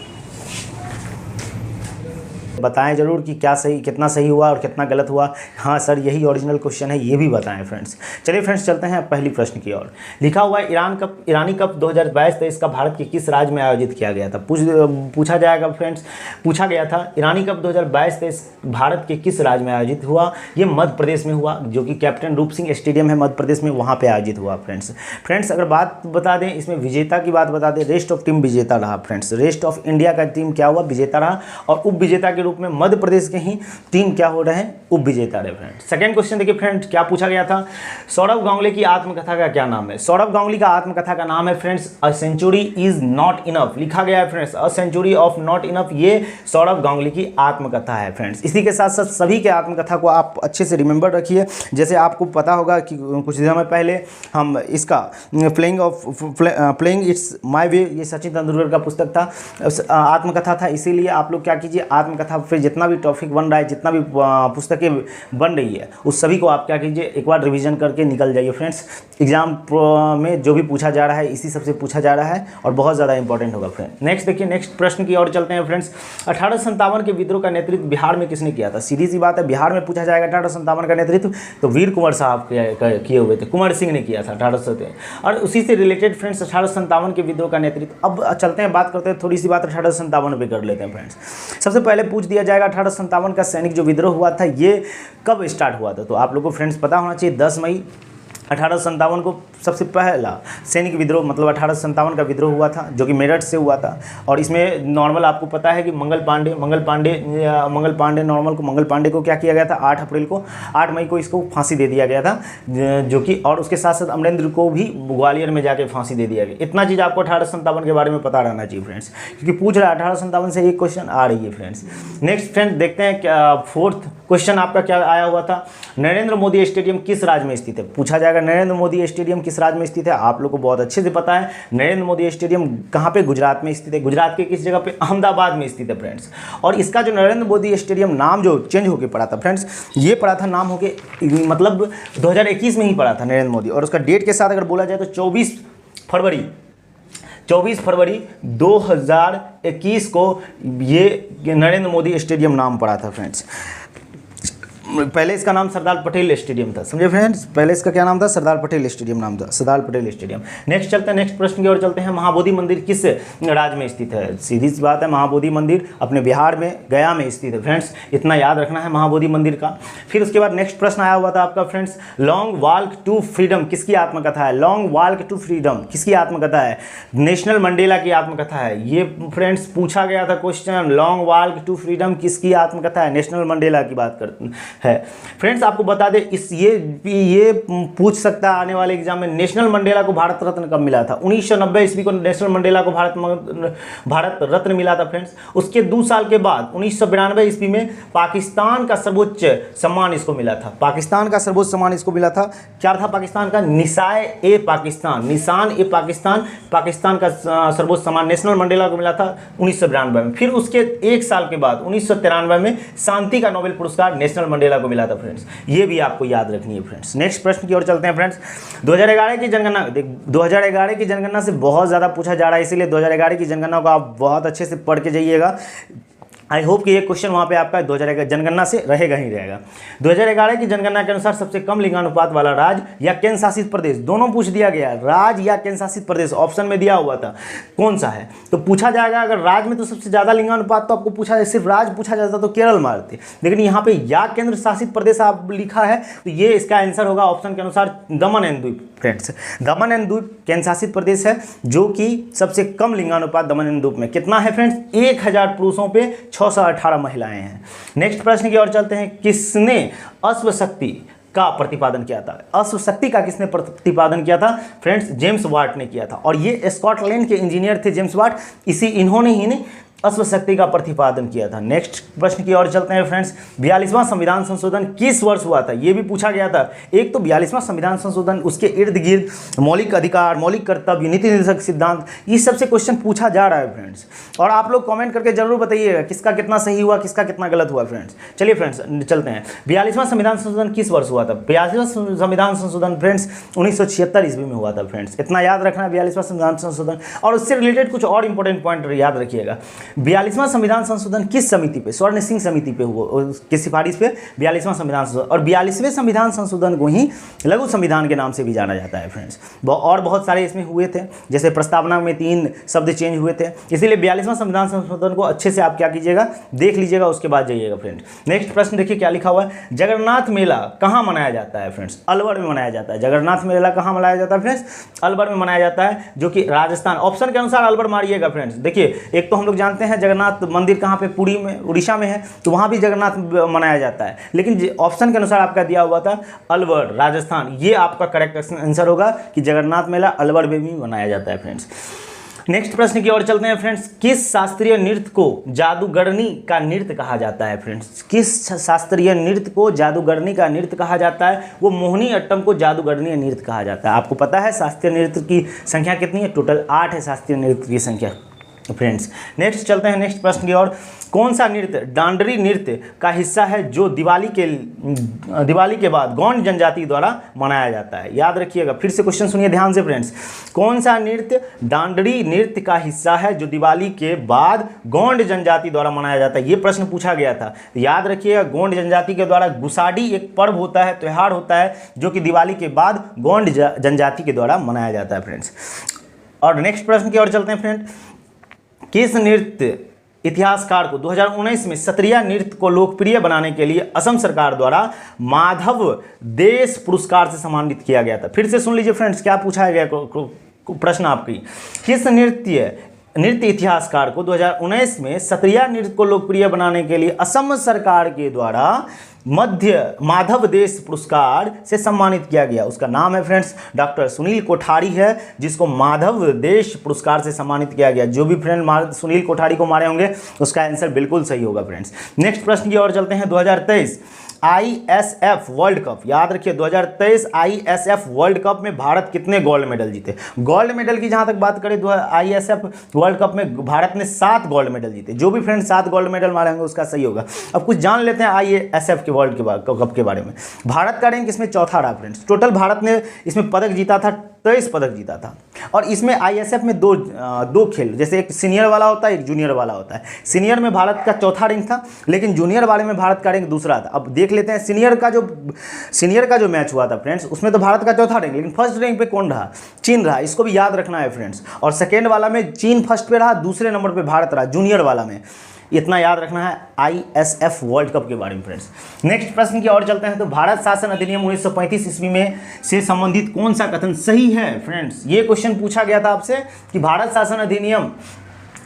बताएं जरूर कि क्या सही, कितना सही हुआ और कितना गलत हुआ। हाँ सर यही ओरिजिनल क्वेश्चन है, ये भी बताएं फ्रेंड्स। चलिए फ्रेंड्स चलते हैं पहली प्रश्न की ओर। लिखा हुआ है ईरानी कप 2022-23 का भारत के किस राज्य में आयोजित किया गया था। पूछा जाएगा फ्रेंड्स, पूछा गया था ईरानी कप 2022-23 भारत के किस राज्य में आयोजित हुआ। ये मध्य प्रदेश में हुआ, जो कि कैप्टन रूप सिंह स्टेडियम है मध्य प्रदेश में, वहाँ पर आयोजित हुआ फ्रेंड्स। अगर बात बता दें इसमें विजेता की बात बता दें, रेस्ट ऑफ टीम विजेता रहा फ्रेंड्स। रेस्ट ऑफ इंडिया का टीम क्या हुआ, विजेता रहा, और उप विजेता के रूप में मध्य प्रदेश के ही टीम क्या हो रहे हैं, उप विजेता रहे फ्रेंड्स। सेकंड क्वेश्चन देखिए फ्रेंड्स, क्या पूछा गया था, सौरभ गांगुली की आत्मकथा का क्या नाम है। सौरभ गांगुली का आत्मकथा का नाम है friends a century is not enough. लिखा गया है friends a century of not enough, ये सौरभ गांगुली की आत्मकथा है फ्रेंड्स। इसी के साथ साथ सभी के आत्मकथा को आप अच्छे से रिमेंबर रखिए। जैसे आपको पता होगा कि कुछ दिनों में पहले हम इसका प्लेइंग इट्स माय वे, ये सचिन तेंदुलकर का पुस्तक था, आत्मकथा था। इसीलिए आप लोग क्या कीजिए, आत्मकथा पे जितना भी टॉपिक बन रहा है, जितना भी पुस्तकें बन रही है, उस सभी को आप क्या कीजिए, एक बार रिवीजन करके निकल जाइए फ्रेंड्स। एग्जाम में जो भी पूछा जा रहा है इसी सबसे पूछा जा रहा है और बहुत ज़्यादा इंपॉर्टेंट होगा फ्रेंड। नेक्स्ट देखिए, नेक्स्ट प्रश्न की ओर चलते हैं फ्रेंड्स। 1857 के विद्रोह का नेतृत्व बिहार में किसने किया था? सीधी सी बात है, बिहार में पूछा जाएगा 1857 का नेतृत्व तो वीर कुंवर साहब किए हुए थे, कुंवर सिंह ने किया था 1800। और उसी से रिलेटेड फ्रेंड्स 1857 के विद्रोह का नेतृत्व। अब चलते हैं, बात करते हैं, थोड़ी सी बात 1857 पे कर लेते हैं फ्रेंड्स। सबसे पहले पूछ दिया जाएगा 1857 का सैनिक जो विद्रोह हुआ था ये कब स्टार्ट हुआ था? तो आप लोगों को फ्रेंड्स पता होना चाहिए 10 मई 1857 को सबसे पहला सैनिक विद्रोह मतलब 1857 का विद्रोह हुआ था जो कि मेरठ से हुआ था। और इसमें नॉर्मल आपको पता है कि मंगल पांडे मंगल पांडे को क्या किया गया था? 8 अप्रैल को 8 मई को इसको फांसी दे दिया गया था, जो कि और उसके साथ साथ अमरेंद्र को भी ग्वालियर में जाके फांसी दे दिया गया। इतना चीज़ आपको 1857 के बारे में पता रहना चाहिए फ्रेंड्स, क्योंकि पूछ रहा है 1857 से एक क्वेश्चन आ रही है फ्रेंड्स। नेक्स्ट फ्रेंड्स देखते हैं क्या फोर्थ क्वेश्चन आपका क्या आया हुआ था। नरेंद्र मोदी स्टेडियम किस राज्य में स्थित है? पूछा जाएगा नरेंद्र मोदी स्टेडियम किस राज्य में स्थित है? आप लोग को बहुत अच्छे से पता है नरेंद्र मोदी स्टेडियम कहाँ पे? गुजरात में स्थित है। गुजरात के किस जगह पे? अहमदाबाद में स्थित है फ्रेंड्स। और इसका जो नरेंद्र मोदी स्टेडियम नाम जो चेंज होकर पड़ा था फ्रेंड्स, ये पड़ा था नाम होके मतलब 2021 में ही पड़ा था नरेंद्र मोदी। और उसका डेट के साथ अगर बोला जाए तो 24 फरवरी 2021 को ये नरेंद्र मोदी स्टेडियम नाम पड़ा था फ्रेंड्स। पहले इसका नाम सरदार पटेल स्टेडियम था, समझे फ्रेंड्स? पहले इसका क्या नाम था? सरदार पटेल स्टेडियम नाम था, सरदार पटेल स्टेडियम। नेक्स्ट चलते हैं, नेक्स्ट प्रश्न की ओर चलते हैं। महाबोधि मंदिर किस राज्य में स्थित है? सीधी सी बात है, महाबोधि मंदिर अपने बिहार में गया में स्थित है फ्रेंड्स। इतना याद रखना है महाबोधि मंदिर का। फिर उसके बाद नेक्स्ट प्रश्न आया हुआ था आपका friends, long walk to freedom किसकी आत्मकथा है? लॉन्ग वॉक टू फ्रीडम किसकी आत्मकथा है? नेशनल मंडेला की आत्मकथा है। ये फ्रेंड्स पूछा गया था question, long walk to freedom किसकी आत्मकथा है? नेशनल मंडेला की बात करते है फ्रेंड्स। आपको बता दें इस ये पूछ सकता है आने वाले एग्जाम में, नेशनल मंडेला को भारत रत्न कब मिला था? 1990 ईस्वी को नेशनल मंडेला को भारत रत्न मिला था फ्रेंड्स। उसके 2 साल के बाद 1992 ईस्वी में पाकिस्तान का सर्वोच्च सम्मान इसको मिला था। पाकिस्तान का सर्वोच्च सम्मान इसको मिला था। क्या था पाकिस्तान का? निशान ए पाकिस्तान, पाकिस्तान का सर्वोच्च सम्मान नेशनल मंडेला को मिला था 1992 में। फिर उसके 1 साल के बाद 1993 में शांति का नोबेल पुरस्कार नेशनल मंडेला को मिला था फ्रेंड्स। ये भी आपको याद रखनी है फ्रेंड्स। नेक्स्ट प्रश्न की ओर चलते हैं फ्रेंड्स। 2011 की जनगणना 2011 की जनगणना से बहुत ज़्यादा पूछा जा रहा है, इसीलिए 2011 की जनगणना को आप बहुत अच्छे से पढ़ के जाइएगा। आई होप कि ये क्वेश्चन वहाँ पे आपका 2011 जनगणना से रहेगा ही रहेगा। 2011 की जनगणना के अनुसार सबसे कम लिंगानुपात वाला राज्य या केंद्र शासित प्रदेश, दोनों पूछ दिया गया, राज्य या केंद्र शासित प्रदेश ऑप्शन में दिया हुआ था, कौन सा है? तो पूछा जाएगा अगर राज्य में तो सबसे ज़्यादा लिंगानुपात तो आपको पूछा जाए, सिर्फ राज्य पूछा जाता तो केरल मारते, लेकिन यहाँ पे या केंद्र शासित प्रदेश आप लिखा है तो ये इसका आंसर होगा ऑप्शन के अनुसार दमन एंड द्वीप फ्रेंड्स। दमन एंड द्वीप केंद्र शासित प्रदेश है जो कि सबसे कम लिंगानुपात दमन एंड द्वीप में कितना है फ्रेंड्स? 1000 पुरुषों पे 618 महिलाएं हैं। नेक्स्ट प्रश्न की ओर चलते हैं, किसने अश्व शक्ति का प्रतिपादन किया था? अश्व शक्ति का किसने प्रतिपादन किया था फ्रेंड्स? जेम्स वाट ने किया था। और ये स्कॉटलैंड के इंजीनियर थे जेम्स वाट, इन्होंने ही अश्व शक्ति का प्रतिपादन किया था। नेक्स्ट प्रश्न की ओर चलते हैं फ्रेंड्स, 42वां संविधान संशोधन किस वर्ष हुआ था? ये भी पूछा गया था। एक तो 42वां संविधान संशोधन, उसके इर्द गिर्द मौलिक अधिकार, मौलिक कर्तव्य, नीति निर्देशक सिद्धांत, इस सबसे क्वेश्चन पूछा जा रहा है फ्रेंड्स। और आप लोग कमेंट करके जरूर बताइएगा किसका कितना सही हुआ, किसका कितना गलत हुआ फ्रेंड्स। चलिए फ्रेंड्स चलते हैं, 42वां संविधान संशोधन किस वर्ष हुआ था? 42वां संविधान संशोधन फ्रेंड्स 1976 ईस्वी में हुआ था फ्रेंड्स। इतना याद रखना है 42वां संविधान संशोधन। और उससे रिलेटेड कुछ और इंपॉर्टेंट पॉइंट याद रखिएगा। 42वां संविधान संशोधन किस समिति पे? स्वर्ण सिंह समिति पे हुआ, की सिफारिश पे 42वां संविधान संशोधन। और 42वें संविधान संशोधन को ही लघु संविधान के नाम से भी जाना जाता है फ्रेंड्स। और बहुत सारे इसमें हुए थे, जैसे प्रस्तावना में 3 शब्द चेंज हुए थे, इसीलिए 42वां संविधान संशोधन को अच्छे से आप क्या कीजिएगा, देख लीजिएगा, उसके बाद जाइएगा फ्रेंड्स। नेक्स्ट प्रश्न देखिए क्या लिखा हुआ है, जगन्नाथ मेला कहाँ मनाया जाता है फ्रेंड्स? अलवर में मनाया जाता है। जगन्नाथ मेला कहाँ मनाया जाता है फ्रेंड्स? अलवर में मनाया जाता है, जो कि राजस्थान। ऑप्शन के अनुसार अलवर मारिएगा फ्रेंड्स। देखिए एक तो हम लोग जानते हैं जगन्नाथ मंदिर कहाँ पे, पुरी में, उड़ीसा में है, तो वहाँ भी जगन्नाथ मनाया जाता है, लेकिन ऑप्शन के अनुसार आपका दिया हुआ था अलवर राजस्थान। ये आपका करेक्ट आंसर होगा कि जगन्नाथ मेला अलवर में भी मनाया जाता है फ्रेंड्स। नेक्स्ट प्रश्न की ओर चलते हैं फ्रेंड्स, किस शास्त्रीय नृत्य को जादूगरनी का नृत्य कहा जाता है फ्रेंड्स? किस शास्त्रीय नृत्य को जादूगरनी का नृत्य कहा जाता है? वो मोहिनी अट्टम को जादूगरनी नृत्य कहा जाता है। आपको पता है शास्त्रीय नृत्य की संख्या कितनी है? टोटल 8 है शास्त्रीय नृत्य की संख्या। फ्रेंड्स। नेक्स्ट चलते हैं नेक्स्ट प्रश्न की ओर। कौन सा नृत्य डांडरी नृत्य का हिस्सा है जो दिवाली के बाद गौंड जनजाति द्वारा मनाया जाता है? याद रखिएगा, फिर से क्वेश्चन सुनिए ध्यान से फ्रेंड्स। कौन सा नृत्य डांडरी नृत्य का हिस्सा है जो दिवाली के बाद गौंड जनजाति द्वारा मनाया जाता है? ये प्रश्न पूछा गया था। याद रखिएगा, गौंड जनजाति के द्वारा गुसाडी एक पर्व होता है, त्यौहार होता है, जो कि दिवाली के बाद गौंड जनजाति के द्वारा मनाया जाता है फ्रेंड्स। और नेक्स्ट प्रश्न की ओर चलते हैं फ्रेंड। किस नृत्य इतिहासकार को 2019 में सत्रिया नृत्य को लोकप्रिय बनाने के लिए असम सरकार द्वारा माधव देश पुरस्कार से सम्मानित किया गया था? फिर से सुन लीजिए फ्रेंड्स, क्या पूछा गया प्रश्न आपकी। किस नृत्य इतिहासकार को 2019 में सत्रिया नृत्य को लोकप्रिय बनाने के लिए असम सरकार के द्वारा माधव देश पुरस्कार से सम्मानित किया गया? उसका नाम है फ्रेंड्स डॉक्टर सुनील कोठारी है, जिसको माधव देश पुरस्कार से सम्मानित किया गया। जो भी फ्रेंड सुनील कोठारी को मारे होंगे उसका आंसर बिल्कुल सही होगा फ्रेंड्स। नेक्स्ट प्रश्न की ओर चलते हैं। 2023 ISF वर्ल्ड कप, याद रखिए 2023 ISF वर्ल्ड कप में भारत कितने गोल्ड मेडल जीते? गोल्ड मेडल की जहां तक बात करें तो ISF वर्ल्ड कप में भारत ने 7 गोल्ड मेडल जीते। जो भी फ्रेंड 7 गोल्ड मेडल मारे होंगे उसका सही होगा। अब कुछ जान लेते हैं ISF के वर्ल्ड कप के बारे में। भारत का रैंक इसमें चौथा रहा फ्रेंड्स। टोटल भारत ने इसमें पदक जीता था, 23 पदक जीता था। और इसमें ISF में दो खेल, जैसे एक सीनियर वाला होता है, एक जूनियर वाला होता है। सीनियर में भारत का चौथा रैंक था, लेकिन जूनियर वाले में भारत का रैंक दूसरा था। अब देख लेते हैं सीनियर का जो मैच हुआ था फ्रेंड्स, उसमें तो भारत का चौथा रैंक, लेकिन फर्स्ट रैंक पे कौन रहा? चीन रहा। इसको भी याद रखना है फ्रेंड्स। और सेकेंड वाला में चीन फर्स्ट पे रहा, दूसरे नंबर पे भारत रहा जूनियर वाला में। इतना याद रखना है ISF वर्ल्ड कप के बारे में फ्रेंड्स। नेक्स्ट प्रश्न की ओर चलते हैं। तो भारत शासन अधिनियम 1935 ईस्वी में से संबंधित कौन सा कथन सही है फ्रेंड्स? ये क्वेश्चन पूछा गया था आपसे कि भारत शासन अधिनियम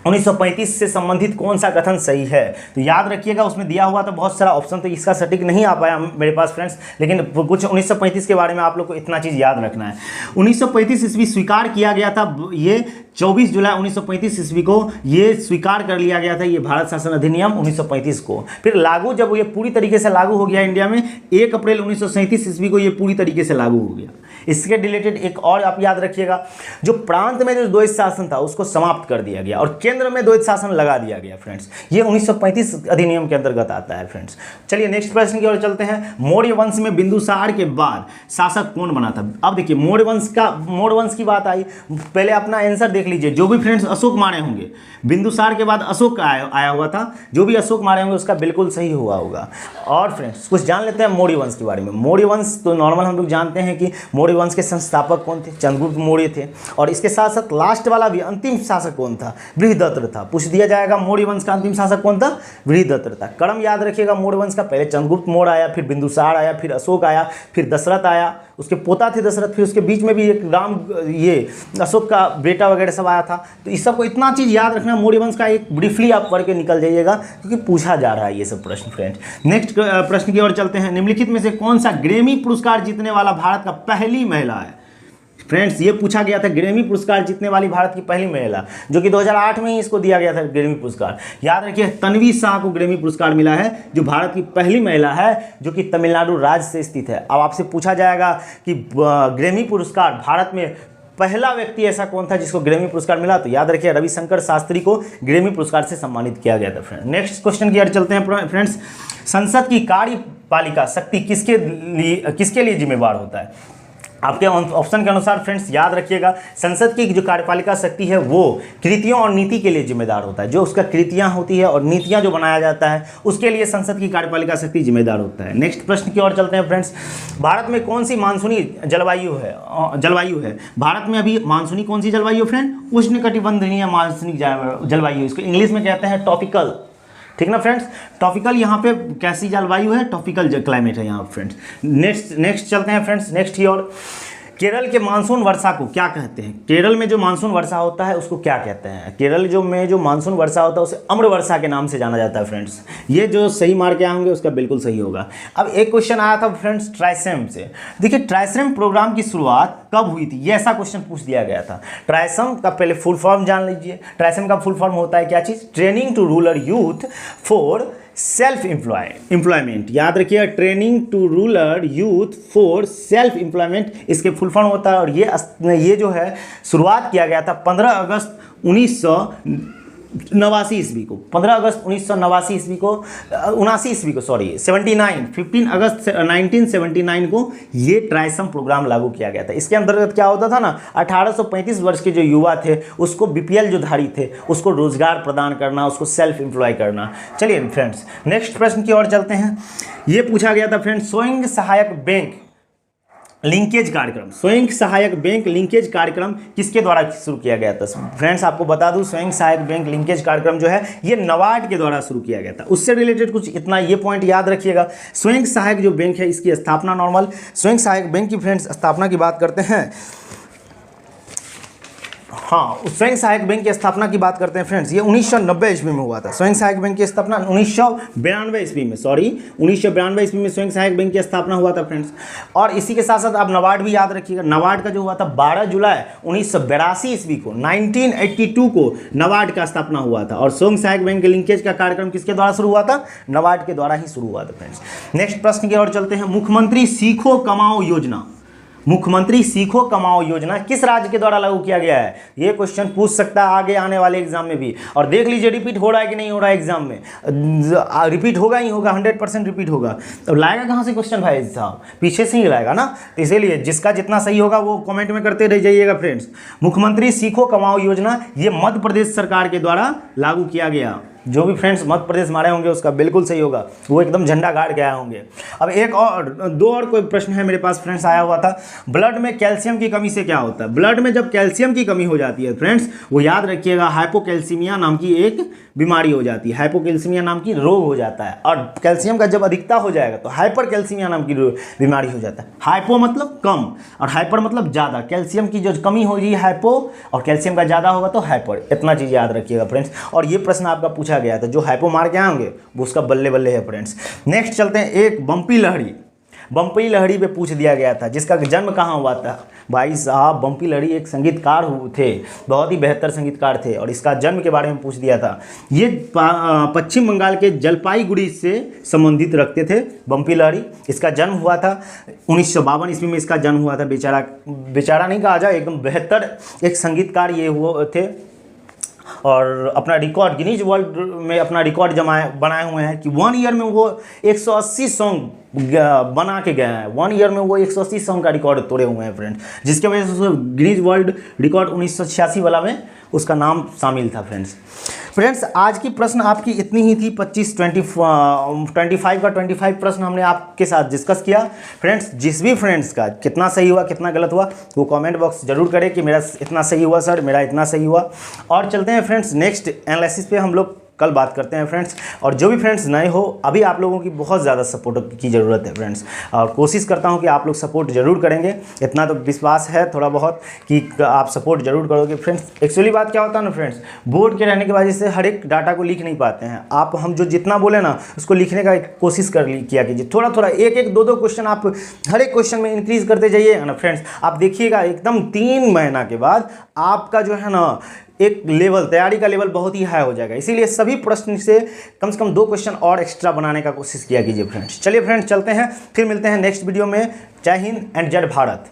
1935 से संबंधित कौन सा कथन सही है? तो याद रखिएगा, उसमें दिया हुआ था बहुत सारा ऑप्शन, तो इसका सटीक नहीं आ पाया मेरे पास फ्रेंड्स, लेकिन कुछ 1935 के बारे में आप लोग को इतना चीज़ याद रखना है। 1935 ईस्वी स्वीकार किया गया था, ये 24 जुलाई 1935 ईस्वी को ये स्वीकार कर लिया गया था, ये भारत शासन अधिनियम 1935 को। फिर लागू जब ये पूरी तरीके से लागू हो गया इंडिया में 1 अप्रैल 1937 ईस्वी को ये पूरी तरीके से लागू हो गया। इसके रिलेटेड एक और आप याद रखिएगा, जो प्रांत में जो द्वैत शासन था उसको समाप्त कर दिया गया और केंद्र में द्वैत शासन लगा दिया गया फ्रेंड्स। ये 1935 अधिनियम के अंतर्गत आता है फ्रेंड्स। चलिए नेक्स्ट प्रश्न की ओर चलते हैं। मौर्य वंश में बिंदुसार के बाद शासक कौन बना था? अब देखिए मौर्य वंश की बात आई, पहले अपना आंसर देख लीजिए। जो भी फ्रेंड्स अशोक मारे होंगे, बिंदुसार के बाद अशोक आया हुआ था, जो भी अशोक मारे होंगे उसका बिल्कुल सही हुआ होगा। और फ्रेंड्स कुछ जान लेते हैं मौर्य वंश के बारे में। मौर्य वंश तो नॉर्मल हम लोग जानते हैं कि मौर्य वंश के संस्थापक कौन थे? चंद्रगुप्त मौर्य थे। और इसके साथ साथ लास्ट वाला भी अंतिम शासक कौन था? बृहदत्त था। पूछ दिया जाएगा मौर्य वंश का अंतिम शासक कौन था? बृहदत्त था। क्रम याद रखिएगा मौर्य वंश का, पहले चंद्रगुप्त मौर्य आया, फिर बिंदुसार आया, फिर अशोक आया, फिर दशरथ आया, उसके पोता थे दशरथ, फिर उसके बीच में भी एक ये अशोक का बेटा वगैरह सब आया था। तो इस सबको इतना चीज़ याद रखना, मौर्य वंश का एक ब्रीफली आप पढ़ के निकल जाइएगा, क्योंकि पूछा जा रहा है ये सब प्रश्न फ्रेंड्स। नेक्स्ट प्रश्न की ओर चलते हैं। निम्नलिखित में से कौन सा ग्रैमी पुरस्कार जीतने वाला भारत का पहली महिला है? फ्रेंड्स ये पूछा गया था, ग्रैमी पुरस्कार जीतने वाली भारत की पहली महिला, जो कि 2008 में ही इसको दिया गया था ग्रैमी पुरस्कार। याद रखिए तन्वी शाह को ग्रैमी पुरस्कार मिला है, जो भारत की पहली महिला है, जो कि तमिलनाडु राज्य से स्थित है। अब आपसे पूछा जाएगा कि ग्रैमी पुरस्कार भारत में पहला व्यक्ति ऐसा कौन था जिसको ग्रैमी पुरस्कार मिला? तो याद रखिए रविशंकर शास्त्री को ग्रैमी पुरस्कार से सम्मानित किया गया था फ्रेंड्स। नेक्स्ट क्वेश्चन की ओर चलते हैं फ्रेंड्स। संसद की कार्यपालिका शक्ति किसके लिए जिम्मेवार होता है? आपके ऑप्शन के अनुसार फ्रेंड्स याद रखिएगा, संसद की जो कार्यपालिका शक्ति है वो कृतियों और नीति के लिए जिम्मेदार होता है। जो उसका कृतियां होती है और नीतियां जो बनाया जाता है उसके लिए संसद की कार्यपालिका शक्ति जिम्मेदार होता है। नेक्स्ट प्रश्न की ओर चलते हैं फ्रेंड्स। भारत में कौन सी मानसूनी जलवायु है? भारत में अभी मानसूनी कौन सी जलवायु फ्रेंड? उष्णकटिबंधीय मानसूनी जलवायु, इसको इंग्लिश में कहते हैं टॉपिकल। ठीक ना फ्रेंड्स, टॉपिकल यहाँ पे कैसी जलवायु है? टॉपिकल क्लाइमेट है यहाँ फ्रेंड्स। नेक्स्ट चलते हैं फ्रेंड्स। नेक्स्ट की ओर, केरल के मानसून वर्षा को क्या कहते हैं? केरल में जो मानसून वर्षा होता है उसको क्या कहते हैं? केरल में जो मानसून वर्षा होता है उसे अम्र वर्षा के नाम से जाना जाता है फ्रेंड्स। ये जो सही मार्क आए होंगे उसका बिल्कुल सही होगा। अब एक क्वेश्चन आया था फ्रेंड्स ट्राइसेम से। देखिए ट्राइसेम प्रोग्राम की शुरुआत कब हुई थी? ये ऐसा क्वेश्चन पूछ दिया गया था। ट्राइसेम का पहले फुल फॉर्म जान लीजिए। ट्राइसेम का फुल फॉर्म होता है क्या चीज़? Training to rural youth for self employment. याद रखिए training to rural youth for self employment इसके फुल फॉर्म होता है। और ये जो है शुरुआत किया गया था 15 अगस्त 1989 ईस्वी को, 15 अगस्त 1989 ईस्वी को, 79 ईस्वी को, सॉरी 79, 15 अगस्त 1979 को ये ट्राइसम प्रोग्राम लागू किया गया था। इसके अंतर्गत क्या होता था ना, 1835 वर्ष के जो युवा थे उसको बीपीएल जो धारी थे उसको रोजगार प्रदान करना, उसको सेल्फ एम्प्लॉय करना। चलिए फ्रेंड्स नेक्स्ट प्रश्न की ओर चलते हैं। ये पूछा गया था फ्रेंड्स, स्वयं सहायक बैंक लिंकेज कार्यक्रम, स्वयं सहायक बैंक लिंकेज कार्यक्रम किसके द्वारा शुरू किया गया था? फ्रेंड्स आपको बता दूं, स्वयं सहायक बैंक लिंकेज कार्यक्रम जो है ये नबार्ड के द्वारा शुरू किया गया था। उससे रिलेटेड कुछ इतना ये पॉइंट याद रखिएगा, स्वयं सहायक जो बैंक है इसकी स्थापना नॉर्मल, स्वयं सहायक बैंक की फ्रेंड्स स्थापना की बात करते हैं, हाँ स्वयं सहायक बैंक की स्थापना की बात करते हैं फ्रेंड्स, ये 1990 ईस्वी में हुआ था। स्वयं सहायक बैंक की स्थापना 1992 ईस्वी में, सॉरी 1992 ईस्वी में स्वयं सहायक बैंक की स्थापना हुआ था फ्रेंड्स। और इसी के साथ साथ आप नबार्ड भी याद रखिएगा, नबार्ड का जो हुआ था 12 जुलाई 1982 ईस्वी को, 1982 को नबार्ड का स्थापना हुआ था। और स्वयं सहायक बैंक के लिंकेज का कार्यक्रम किसके द्वारा शुरू हुआ था? नबार्ड के द्वारा ही शुरू हुआ था फ्रेंड्स। नेक्स्ट प्रश्न की ओर चलते हैं, मुख्यमंत्री सीखो कमाओ योजना, मुख्यमंत्री सीखो कमाओ योजना किस राज्य के द्वारा लागू किया गया है? ये क्वेश्चन पूछ सकता है आगे आने वाले एग्जाम में भी। और देख लीजिए रिपीट हो रहा है कि नहीं हो रहा है एग्जाम में, रिपीट होगा ही होगा, 100% रिपीट होगा। तो लाएगा कहाँ से क्वेश्चन भाई साहब? पीछे से ही लाएगा ना। तो इसीलिए जिसका जितना सही होगा वो कमेंट में करते रह जाइएगा फ्रेंड्स। मुख्यमंत्री सीखो कमाओ योजना ये मध्य प्रदेश सरकार के द्वारा लागू किया गया। जो भी फ्रेंड्स मध्य प्रदेश मारे होंगे उसका बिल्कुल सही होगा, वो एकदम झंडा गाड़ के आए होंगे। अब एक और दो और कोई प्रश्न है मेरे पास फ्रेंड्स आया हुआ था, ब्लड में कैल्शियम की कमी से क्या होता है? ब्लड में जब कैल्शियम की कमी हो जाती है फ्रेंड्स, वो याद रखिएगा हाइपोकैल्सीमिया नाम की एक बीमारी हो जाती है, हाइपोकैल्सीमिया नाम की रोग हो जाता है। और कैल्शियम का जब अधिकता हो जाएगा तो हाइपरकैल्सीमिया नाम की बीमारी हो जाता है। हाइपो मतलब कम और हाइपर मतलब ज़्यादा, कैल्शियम की जो कमी होगी हाइपो और कैल्शियम का ज़्यादा होगा तो हाइपर। इतना चीज़ याद रखिएगा फ्रेंड्स। और ये प्रश्न आपका पूछा गया था, जो हाइपो मार के आएंगे वो उसका बल्ले बल्ले है फ्रेंड्स। नेक्स्ट चलते हैं, एक बम्पी लहरी, बम्पी लहरी पे पूछ दिया गया था, जिसका जन्म कहाँ हुआ था? भाई साहब बम्पी लहरी एक संगीतकार थे, बहुत ही बेहतर संगीतकार थे और इसका जन्म के बारे में पूछ दिया था। ये पश्चिम बंगाल के जलपाईगुड़ी से संबंधित रखते थे बम्पी लहरी। इसका जन्म हुआ था 1952 ईस्वी में, इसका जन्म हुआ था। बेचारा नहीं कहा जाए, एकदम बेहतर एक संगीतकार ये हुए थे और अपना रिकॉर्ड गिनीज वर्ल्ड में अपना रिकॉर्ड बनाए हुए हैं कि 1 ईयर में वो 180 सॉन्ग बना के गए हैं। 1 ईयर में वो 180 सॉन्ग का रिकॉर्ड तोड़े हुए हैं फ्रेंड्स, जिसके वजह से गिनीज वर्ल्ड रिकॉर्ड 1986 वाला में उसका नाम शामिल था फ्रेंड्स। आज की प्रश्न आपकी इतनी ही थी, 25 का 25 प्रश्न हमने आपके साथ डिस्कस किया फ्रेंड्स। जिस भी फ्रेंड्स का कितना सही हुआ कितना गलत हुआ वो कमेंट बॉक्स जरूर करें कि मेरा इतना सही हुआ सर, मेरा इतना सही हुआ। और चलते हैं फ्रेंड्स नेक्स्ट एनालिसिस पे हम लोग कल बात करते हैं फ्रेंड्स। और जो भी फ्रेंड्स नए हो, अभी आप लोगों की बहुत ज़्यादा सपोर्ट की ज़रूरत है फ्रेंड्स, और कोशिश करता हूं कि आप लोग सपोर्ट ज़रूर करेंगे। इतना तो विश्वास है थोड़ा बहुत कि आप सपोर्ट ज़रूर करोगे फ्रेंड्स। एक्चुअली बात क्या होता है ना फ्रेंड्स, बोर्ड के रहने की वजह से हर एक डाटा को लिख नहीं पाते हैं आप। हम जो जितना बोले ना उसको लिखने का कोशिश किया कीजिए, थोड़ा थोड़ा, एक दो क्वेश्चन आप हर एक क्वेश्चन में इंक्रीज करते जाइए ना फ्रेंड्स। आप देखिएगा एकदम 3 महीना के बाद आपका जो है ना एक लेवल, तैयारी का लेवल बहुत ही हाई हो जाएगा। इसीलिए सभी प्रश्न से कम 2 क्वेश्चन और एक्स्ट्रा बनाने का कोशिश किया कीजिए फ्रेंड्स। चलिए फ्रेंड्स चलते हैं, फिर मिलते हैं नेक्स्ट वीडियो में। जय हिंद एंड जय भारत।